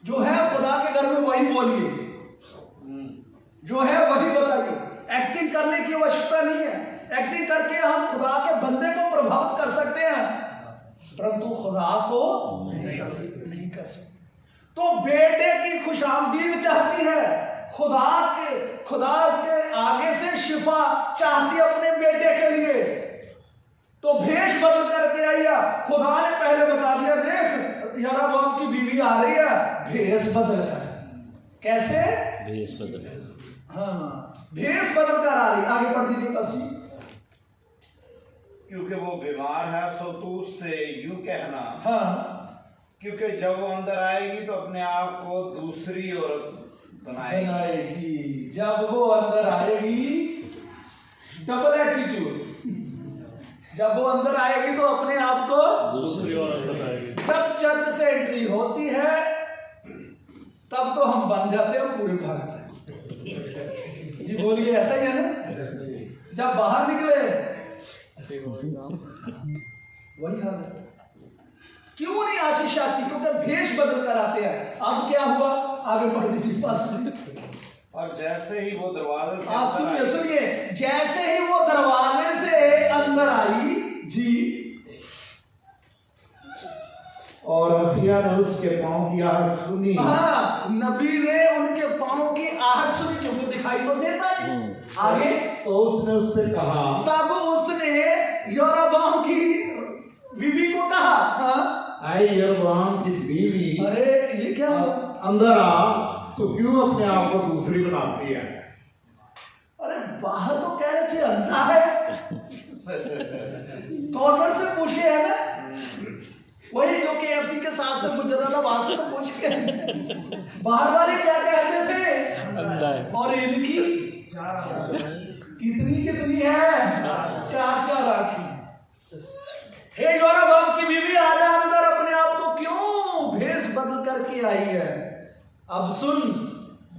जो है खुदा के घर में वही बोलिए, जो है वही बताइए। एक्टिंग करने की आवश्यकता नहीं है। एक्टिंग करके हम खुदा के बंदे को प्रभावित कर सकते हैं, परंतु खुदा को नहीं कर सकते। तो बेटे की खुशामदीद चाहती है, खुदा के आगे से शिफा चाहती है अपने बेटे के लिए। तो भेष बदल करके आइया, खुदा ने पहले बता दिया देख यरोबाम की बीवी आ रही है भेष बदल कर। कैसे? भेष बदल। हाँ, भेष बदल कर आ रही। आगे पढ़ दीजिए पास्टर। क्योंकि वो बीमार है सो तू उससे यूं कहना, हाँ, क्योंकि जब वो अंदर आएगी तो अपने आप को दूसरी औरत बनाएगी। जब वो अंदर आएगी, डबल एटीट्यूड, जब वो अंदर आएगी तो अपने आप को दूसरी औरत बनाएगी। जब चर्च से एंट्री होती है तब तो हम बन जाते हैं पूरे भगत जी। बोलिए, ऐसा ही है ना? जब बाहर निकले वही हाल है। क्यों नहीं आशीष आती? क्योंकि भेष बदल कर आते हैं। अब क्या हुआ? आगे पढ़ दीजिए पास। और जैसे ही वो दरवाजे से आप सुनिए, जैसे ही वो दरवाजे से अंदर आई जी, और हथिया ने उसके पांव की आहट सुनी। हाँ, नबी ने उनके पांव की आहट सुनी, क्योंकि दिखाई तो देता है। आगे तो उसने उससे कहा, तब उसने यरोबाम की बीवी को कहा, हाँ, आई यरोबाम की बीवी, अरे ये क्या? अंदर आ तो क्यों अपने आप को दूसरी बनाती है? अरे बाहर तो कह रहे थे अंधा है, कॉर्नर से पूछे है ना, वही जो KFC के साथ से गुजर रहा था वहां से तो पूछ के बाहर वाले क्या कहते थे, और इनकी कितनी कितनी है, चार आंखें। हे यूरोप की बीवी आजा अंदर, अपने आप को क्यों भेष बदल करके आई है। अब सुन,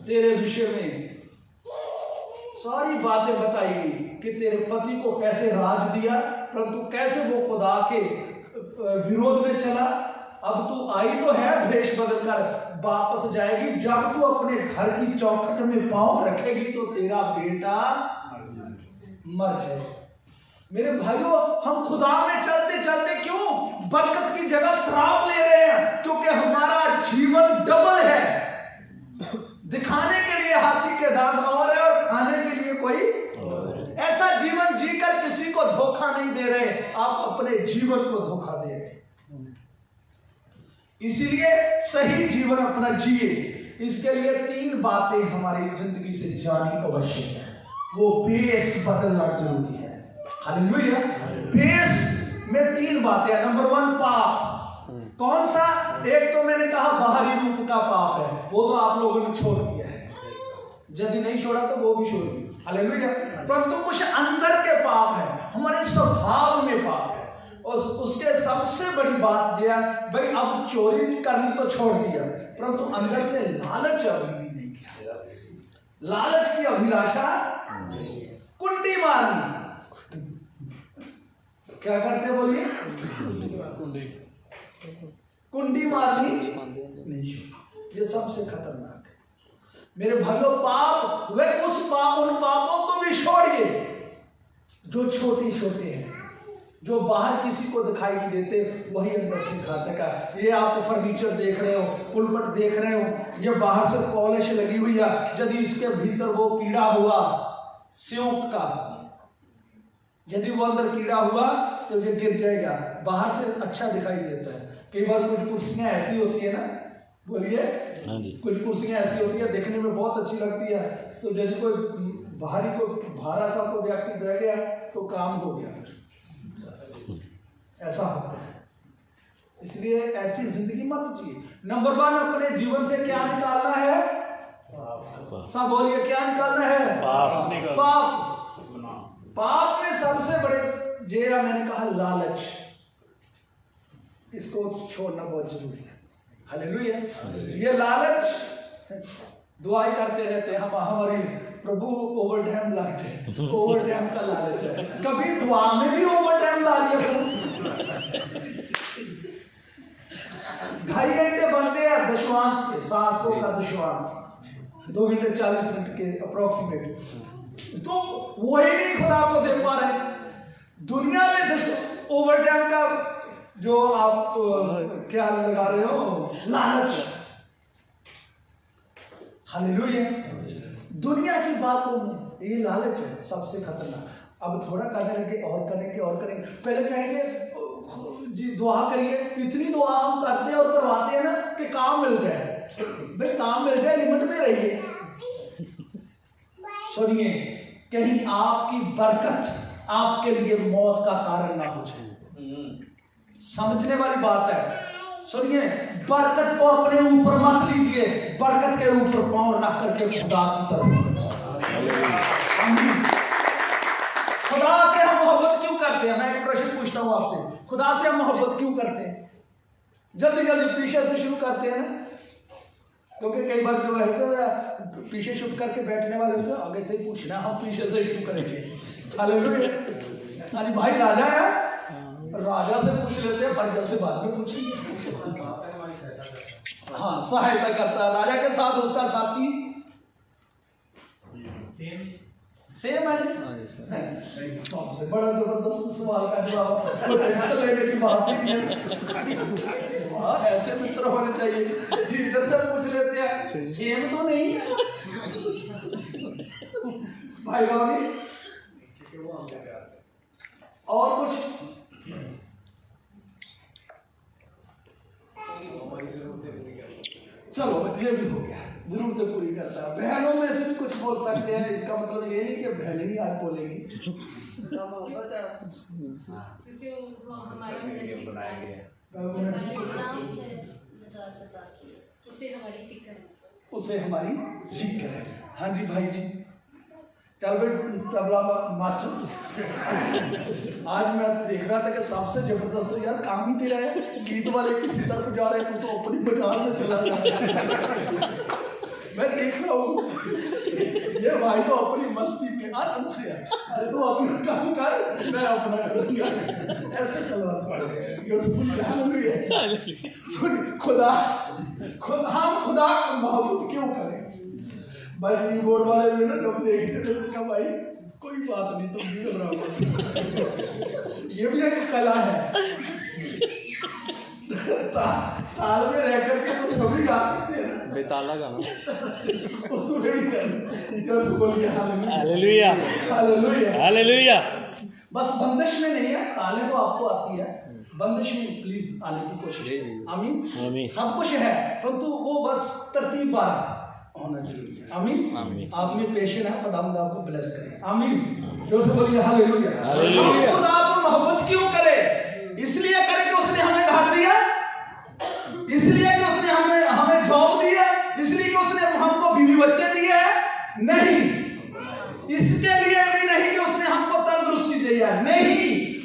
तेरे विषय में सारी बातें बताई कि तेरे पति को कैसे राज दिया, परंतु कैसे वो खुदा के विरोध में चला। अब तू आई तो है भेष बदल कर, वापस जाएगी। जब तू अपने घर की चौखट में पांव रखेगी तो तेरा बेटा मर जाए। मेरे भाइयों, हम खुदा में चलते चलते क्यों बरकत की जगह श्राप ले रहे हैं? क्योंकि हमारा जीवन डबल है। दिखाने के लिए हाथी के दांत और है, और खाने के लिए कोई ऐसा जीवन जीकर किसी को धोखा नहीं दे रहे, आप अपने जीवन को धोखा दे रहे। इसीलिए सही जीवन अपना जिए। इसके लिए 3 बातें हमारी जिंदगी से जानी आवश्यक है। वो बेस बदलना जरूरी है। हालेलुया। बेस में 3 बातें हैं। नंबर 1 पाप। कौन सा? एक तो मैंने कहा बाहरी रूप का पाप है, वो तो आप लोगों ने छोड़ दिया है। यदि नहीं छोड़ा तो वो भी छोड़ दिया। हालेलुया। परंतु कुछ अंदर के पाप है, हमारे स्वभाव में पाप है। और उसके सबसे बड़ी बात यह है, भाई अब चोरी करनी तो छोड़ दिया, परंतु अंदर से लालच अभी भी नहीं किया। लालच की अभिलाषा, कुंडी मारनी। क्या करते बोलिए? कुंडी मारनी नहीं, ये सबसे खतरनाक है। मेरे भाइयों, पाप वे उन पापों को भी छोड़िए जो छोटे छोटे हैं, जो बाहर किसी को दिखाई नहीं देते, वही अंदर से घातक है। ये आप फर्नीचर देख रहे हो, पुलपट देख रहे हो, ये बाहर से पॉलिश लगी हुई है, यदि इसके भीतर वो कीड़ा हुआ स्योंक का, यदि वो अंदर कीड़ा हुआ तो ये गिर जाएगा। बाहर से अच्छा दिखाई देता है। कई बार कुछ कुर्सियां ऐसी होती है ना, बोलिए, कुछ कुर्सियां ऐसी होती है देखने में बहुत अच्छी लगती है, तो यदि कोई भारी को भारा सा को व्यक्ति बैठ गया तो काम हो गया, फिर ऐसा होता है। इसलिए ऐसी जिंदगी मत जिए। नंबर 1 अपने जीवन से क्या निकालना है? सब बोलिए, क्या निकालना है? पाप। पाप में सबसे बड़े जेरा मैंने कहा लालच, इसको छोड़ना बहुत जरूरी है। हालेलुया। ये लालच दुआई करते रहते हैं हम, हमारी प्रभु ओवरटाइम लगते हैं, ओवरटाइम का लालच है। कभी दुआ में भी ओवरटाइम ला लिया। 2.5 घंटे बनते हैं दशवांश के, 700 का दशवांश, 2 घंटे 40 मिनट के अप्रोक्सीमेट, तो वही नहीं खुदा को दे पा रहे। दुनिया में ओवरटाइम का जो आप क्या लगा रहे हो, लालच। हालेलुया। दुनिया की बातों में ये लालच है सबसे खतरनाक। अब थोड़ा करने लगे और करेंगे और करेंगे, पहले कहेंगे जी दुआ करिए, इतनी दुआ हम करते हैं और करवाते हैं ना कि काम मिल जाए। भाई काम मिल जाए, लिमिट में रहिए। सुनिए, कहीं आपकी बरकत आपके लिए मौत का कारण ना हो जाए। समझने वाली बात है। सुनिए, बरकत को अपने ऊपर मत लीजिए, बरकत के ऊपर पांव रख करके खुदा की तरफ। खुदा से हम मोहब्बत क्यों करते हैं? मैं एक प्रश्न पूछता हूं आपसे, खुदा से हम मोहब्बत क्यों करते हैं? जल्दी जल्दी पीछे से शुरू करते हैं ना, क्योंकि कई बार जो है पीछे शुरू करके बैठने वाले होते हैं, आगे से ही पूछना, हम पीछे से शुरू करेंगे। हालेलुया। अरे भाई राजा है, राजा से पूछ लेते हैं, प्रजा से बाद में पूछेंगे। हाँ, सहायता करता है राजा के साथ उसका साथी सेम है। सबसे बड़ा जबरदस्त सवाल का जवाब लेने की बात ही नहीं है। ऐसे मित्र होने चाहिए जी, इधर से पूछ लेते हैं, सेम तो नहीं है भाई भाभी। और कुछ चलो, ये भी हो गया। जरूरतें पूरी करता है। बहनों में से भी कुछ बोल सकते हैं, इसका मतलब ये नहीं कि बहनें ही आज बोलेंगी। क्योंकि वो हमारे अंदर बनाएंगे उसे हमारी फिक्र है, उसे हमारी फिक्र है। हाँ जी भाई जी, चल भाई तबला मास्टर। आज मैं देख रहा था कि सबसे जबरदस्त यार काम ही तेरा है, गीत वाले किसी तरफ जा रहे, तू तो अपनी बाजार में चला जा रहा है। मैं देख रहा हूँ ये भाई तो अपनी मस्ती में आनंद से है। अरे तू अपना काम कर, मैं अपना करूँगा, ऐसे चल रहा था। सुन, खुदा हम खुदा को महबूब क्यों करें भाई? कीबोर्ड वाले भी ना जब देखते थे उनका भाई कोई बात नहीं, तुम भी घबराओ मत, ये भी एक कला है। ताल में रह करके तो सभी गा सकते हैं ना, बेताला गाना उसमें भी जब बोलिए हालेलुया हालेलुया हालेलुया। बस बंदिश में नहीं है, ताले तो आपको आती है, बंदिश में प्लीज आने की कोशिश करें। आमीन। आमीन। सब कुछ है परंतु वो बस तरतीब बार होना जरूरी है। आमीन। आमीन। आप में पेशेंट है, खुदावंद आपको ब्लेस करे। आमीन। जोर से बोलिए हालेलुया। हालेलुया। खुदा को मोहब्बत क्यों करे? इसलिए करे कि उसने हमें घर दिया, इसलिए कि उसने हमें जॉब दी है, इसलिए कि उसने हमको बीवी बच्चे दिए हैं? नहीं। इसके लिए भी नहीं कि उसने हमको तंदुरुस्ती दी है, नहीं।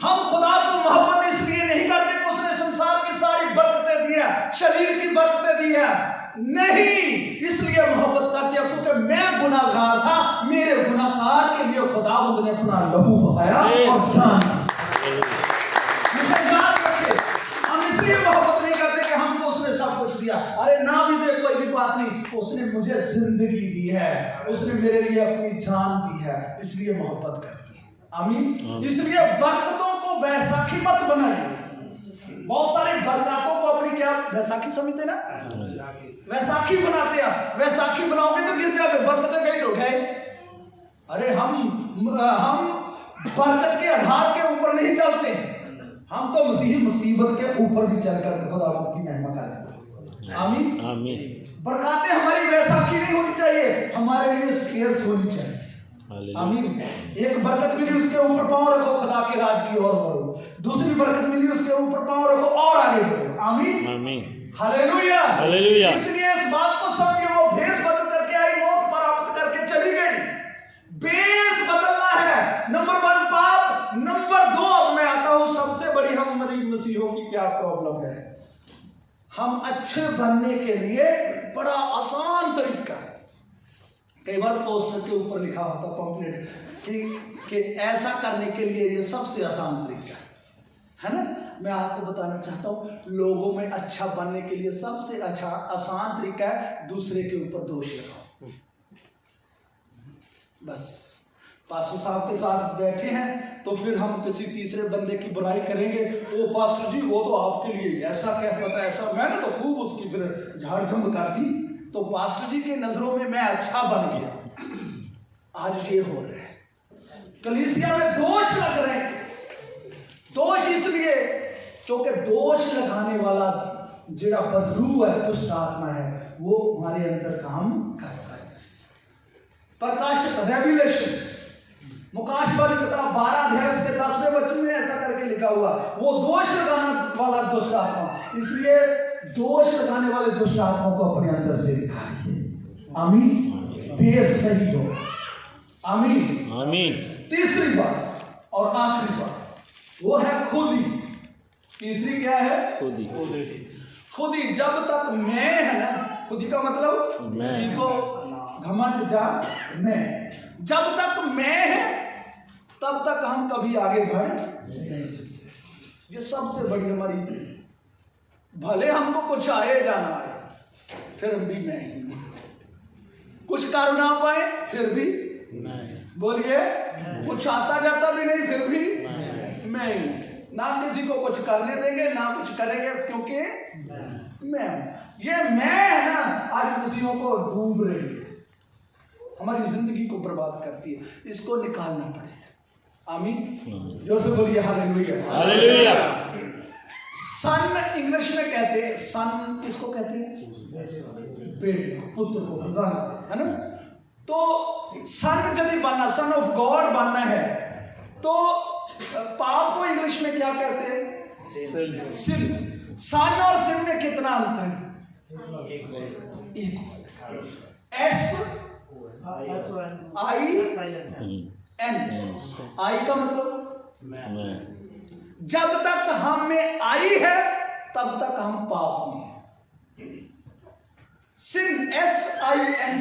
हम खुदा को मोहब्बत इसलिए नहीं करते कि उसने संसार की सारी बरकतें दी है, शरीर की बरकतें दी है, नहीं। इसलिए मोहब्बत करते हैं क्योंकि मैं गुनाहगार था, मेरे गुनाहगार के लिए खुदावंद ने अपना लहू बहाया और जान। इसे याद रखें, हम इसलिए मोहब्बत नहीं करते कि हमको उसने सब कुछ दिया। अरे ना भी दे कोई भी बात नहीं, उसने मुझे जिंदगी दी है, उसने मेरे लिए अपनी जान दी है, इसलिए मोहब्बत करती है। आमीन। इसलिए बरकतों को बैसाखी मत बनाइए। बहुत सारे बरकतों को अपनी क्या बैसाखी समझते ना, वैसाखी बनाते हैं। वैसाखी बनाओगे तो गिर जाओगे, बरकतें गई तो गए। अरे हम बरकत के आधार के ऊपर नहीं चलते, हम तो मसीही मुसीबत के ऊपर भी चलकर खुदावंद की महिमा करें। आमीन। आमीन। बरकतें हमारी वैसाखी नहीं होनी चाहिए, हमारे लिए स्केर्स होनी चाहिए। आमीन। एक बरकत मिली उसके ऊपर पांव रखो, खुदा के राज की ओर बढ़ो। दूसरी बरकत मिली उसके ऊपर पांव रखो और आगे बढ़ो। आमीन। आमीन। Hallelujah hallelujah. इसलिए इस बात को समझिए, वो भेष बदल करके आई, मौत प्राप्त करके चली गई। भेष बदलना है। नंबर 1 पाप, नंबर 2 अब मैं आता हूं सबसे बड़ी हमारी मसीहों की क्या प्रॉब्लम है। हम अच्छे बनने के लिए बड़ा आसान तरीका है। कई बार पोस्टर के ऊपर लिखा होता पंपलेट कि ऐसा करने के लिए ये सबसे आसान तरीका है ना। मैं आपको बताना चाहता हूं, लोगों में अच्छा बनने के लिए सबसे अच्छा आसान तरीका है दूसरे के ऊपर दोष लगाओ। बस पास्टर साहब के साथ बैठे हैं तो फिर हम किसी तीसरे बंदे की बुराई करेंगे, वो पास्टर जी वो तो आपके लिए ऐसा कहता था, ऐसा मैंने तो खूब उसकी फिर झाड़ झुंड कर दी, तो पास्टर जी के नजरों में मैं अच्छा बन गया। आज ये हो रहा है, कलीसिया में दोष लग रहे हैं। दोष इसलिए क्योंकि दोष लगाने वाला जेड़ा बदरू है, दुष्ट आत्मा है, वो हमारे अंदर काम करता है। प्रकाशित रेवलेशन मुकाशवादी किताब 12 अध्याय उसके 10वें वचन में ऐसा करके लिखा हुआ, वो दोष लगाने वाला दुष्ट आत्मा। इसलिए दोष लगाने वाले दुष्ट आत्मा को अपने अंदर से निकालिए। आमीन। बेस सही हो। आमीन। आमीन। तीसरी बात और आखिरी बात वो है खुदी। तीसरी क्या है? खुदी। खुदी जब तक मैं है ना, खुदी का मतलब मैं, ईगो, घमंड, जा मैं, जब तक मैं है तब तक हम कभी आगे बढ़ नहीं सकते। ये सबसे बड़ी हमारी, भले हमको कुछ आए जाना आए फिर भी मैं ही, कुछ कर ना पाए फिर भी बोलिए, कुछ आता जाता भी नहीं फिर भी मैं ही, ना किसी को कुछ करने देंगे ना कुछ करेंगे क्योंकि मैं हूं। ये मैं है ना आज मसीहों को डूब रही है, हमारी जिंदगी को बर्बाद करती है, इसको निकालना पड़ेगा। आमीन। जोर से बोलिए हालेलुया। हालेलुया। सन इंग्लिश में कहते हैं, सन किसको कहते हैं? बेटे को, पुत्र को, है ना। तो सन यदि बनना, सन ऑफ गॉड बनना है, तो पाप को इंग्लिश में क्या कहते हैं? सिन। सन और सिन में कितना अंतर है? एक। एस आई एन, आई का मतलब जब तक हम में आई है तब तक हम पाप में हैं। सिन, एस आई एन,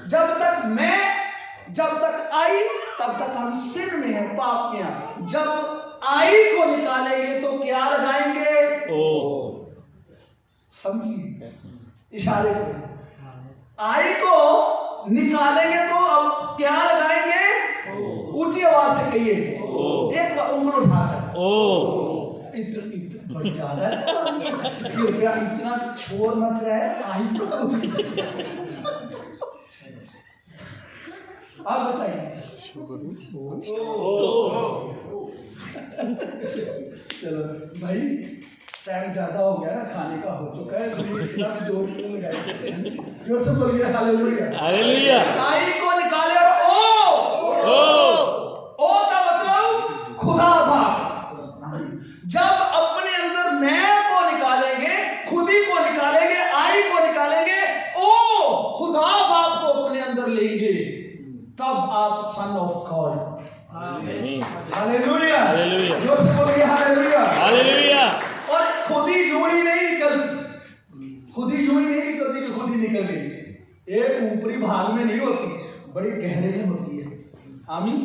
जब तक आई तब तक हम सिन में हैं, पाप में हैं। जब आई को निकालेंगे तो क्या लगाएंगे? ओ, समझिए इशारे को। आई को निकालेंगे तो अब क्या लगाएंगे? ऊंची आवाज से कहिए, एक उंगल उठाकर। ओ, इतना ज्यादा कृपया, इतना शोर मच रहा है, आहिस्ता। आप बताइए। चलो भाई, टाइम ज्यादा हो गया ना, खाने का हो चुका है, इतना जोर क्यों लगाए? जोर से बोलिए हालेलुया। हालेलुया। आई को निकाले और ओ का मतलब खुदा था। जब अपने अंदर मैं को निकालेंगे, खुदी को निकालेंगे, आई को निकालेंगे, ओ खुदा बाप को अपने अंदर लेंगे, तब आप son of God. Hallelujah. Hallelujah. जोर से बोलिए हालेलुया। हालेलुया। और खुदी यूं ही नहीं निकलती, खुदी यूं ही नहीं निकलती कि खुदी निकल गई। एक ऊपरी भाग में नहीं होती, बड़ी गहरे में होती है। आमीन।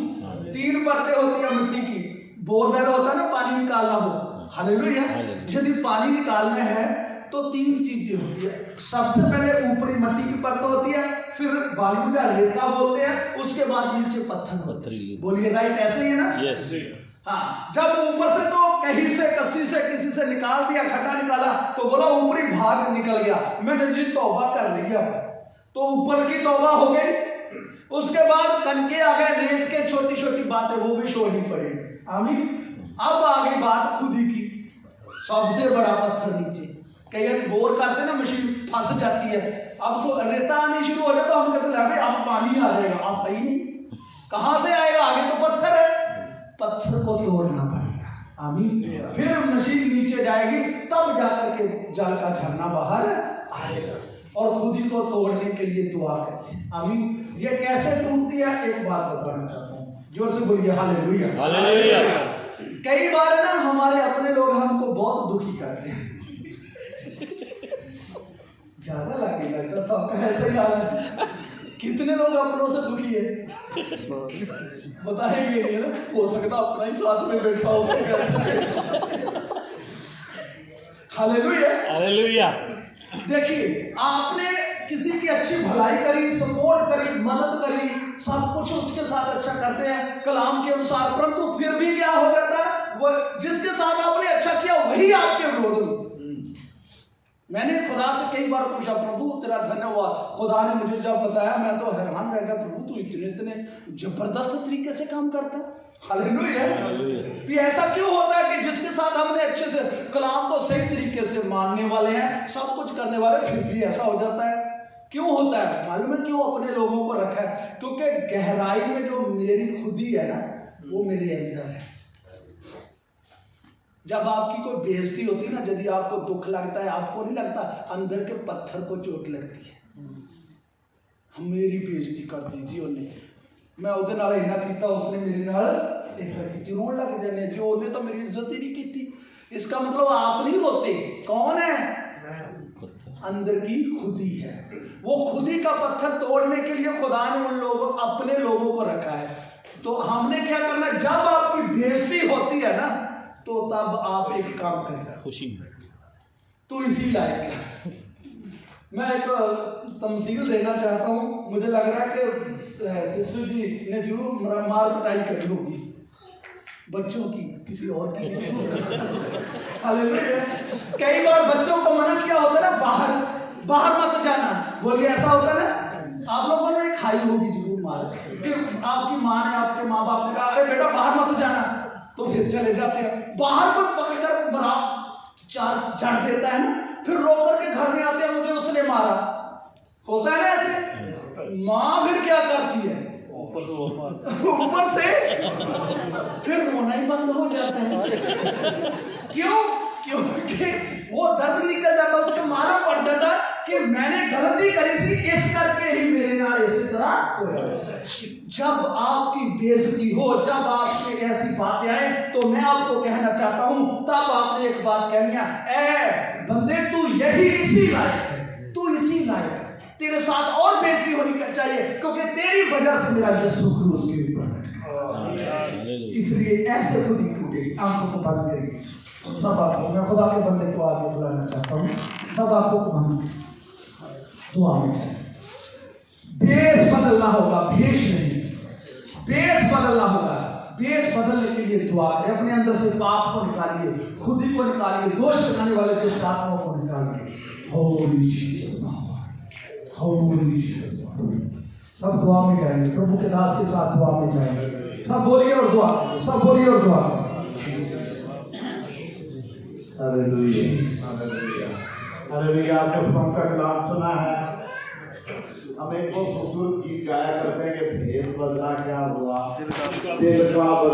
3 परतें होती है मिट्टी की। बोरवेल होता है ना, पानी निकालना हो, हालेलुया। यदि पानी निकालना है तो 3 चीजें होती है। सबसे पहले ऊपरी मिट्टी की परत होती है, फिर बालू या रेता बोलते हैं, उसके बाद नीचे पत्थर होते हैं। बोलिए राइट, ऐसे ही है ना? यस। हाँ, जब ऊपर से तो कहीं से, कस्सी से, किसी से निकाल दिया, खड्डा निकाला, तो बोला ऊपरी भाग निकल गया, मैंने जी तौबा कर लिया, तो ऊपर की तौबा हो गई। उसके बाद कनके आ गए, रेत के छोटी छोटी बातें, वो भी छोड़नी पड़ेगी। आमीन। अब आ गई बात खुदी की, सबसे बड़ा पत्थर नीचे। कई बार बोर करते ना, मशीन फंस जाती है, अब रेता आनी शुरू हो जाए तो हम कहते हैं अब पानी आ जाएगा, आता ही नहीं, कहां से आएगा? आगे तो पत्थर है, पत्थर को तोड़ना पड़ेगा। आमीन। फिर मशीन नीचे जाएगी, तब जाकर के जल का झरना बाहर आएगा। और खुदी को तोड़ने के लिए दुआ करें। आमीन। ये कैसे टूटती है, एक बात बताना चाहता हूँ, जोर से बोलिए हालेलुया। हालेलुया। कई बार ना हमारे अपने लोग हमको बहुत दुखी करते हैं। ज्यादा लगता सबका ऐसा ही हाल है। कितने लोग अपनों से दुखी है बताएंगे नहीं ना, हो सकता अपना ही साथ में बैठा हो। हालेलुया। हालेलुया। देखिए, आपने किसी की अच्छी भलाई करी, सपोर्ट करी, मदद करी, सब कुछ उसके साथ अच्छा करते हैं कलाम के अनुसार, परंतु फिर भी क्या हो जाता है, वो जिसके साथ आपने अच्छा किया वही आपके विरोध में। मैंने खुदा से कई बार पूछा, प्रभु तेरा धन्यवाद, खुदा ने मुझे जब बताया मैं तो हैरान रह गया, प्रभु तू इतने जबरदस्त तरीके से काम करता है। हालेलुया। भी ऐसा क्यों होता है कि जिसके साथ हमने अच्छे से कलाम को सही तरीके से मानने वाले हैं, सब कुछ करने वाले, फिर भी ऐसा हो जाता है? क्यों होता है? मालूम है क्यों अपने लोगों को रखा है? क्योंकि गहराई में जो मेरी खुदी है ना, वो मेरे अंदर है। जब आपकी कोई बेइज्जती होती है ना, यदि आपको दुख लगता है, आपको नहीं लगता अंदर के पत्थर को चोट लगती है, हम मेरी बेइज्जती कर दी जी उन्हें, मैं उहदे नाल इन्ना कीता, उसने मेरे नाल इन्ना कीती, रोन लग जाने जी उन्हें तो मेरी इज्जत ही नहीं की। इसका मतलब आप नहीं रोते, कौन है? अंदर की खुदी है। वो खुदी का पत्थर तोड़ने के लिए खुदा ने उन लोगों, अपने लोगों को रखा है। तो हमने क्या करना, जब आपकी बेइज्जती होती है ना, तो तब आप एक काम करेगा, खुशी तो इसी लायक है। मैं एक तमसील देना चाहता हूँ, मुझे लग रहा है कि सिस्टर जी ने जरूर मार पिटाई करी होगी बच्चों की, किसी और की नहीं। हालेलुया। कई बार बच्चों को मना किया होता है ना, बाहर मत जाना, बोलिए ऐसा होता है ना, आप लोगों ने खाई होगी जरूर मार, कि आपकी माँ ने, आपके माँ बाप ने कहा अरे बेटा बाहर मत जाना, तो फिर चले जाते हैं। बाहर को पकड़कर मरा, चार जड़ देता है ना, फिर रो करके घर में आते हैं मुझे उसने मारा, होता है ना ऐसे। माँ फिर क्या करती है, ऊपर से फिर रोना ही बंद हो जाता है। क्यों? क्योंकि वो दर्द निकल जाता है, उसके मालूम पड़ जाता है कि मैंने गलती करी थी, इस करके ही मेरे नाल इसी तरह। जब आपकी बेइज्जती हो, जब आपकी ऐसी बातें आए, तो मैं आपको कहना चाहता हूं, तब आपने एक बात कहनी है, ए बंदे तू यही इसी लायक है, तू इसी लायक है, तेरे साथ और बेइज्जती होनी चाहिए, क्योंकि तेरी वजह से मेरा यीशु क्रूस के ऊपर है। इसलिए ऐसे खुद ही टूटेगी, आंखों को बंद करेगी। सब आपको, मैं खुदा के बंदे को आगे बुलाना चाहता हूँ, सब आपको बंद दुआ में जाए। भेष बदलना होगा, भेष नहीं, भेष बदलना होगा। भेष बदलने के लिए दुआ है, अपने अंदर से पाप को निकालिए, खुद ही को निकालिए, दोष लगाने वाले दुष्ट आत्माओं को निकालिए। होली जीसस नाम, होली जीसस नाम। सब दुआ में जाएंगे, प्रभु के दास के साथ दुआ में जाएंगे। सब बोलिए और दुआ, सब बोलिए और दुआ। हालेलुया। आपने प्रभु का कलाम सुना है, हम एक बहुत खूबसूरत गीत गाया करते हैं कि भेष बदला क्या हुआ, दिल का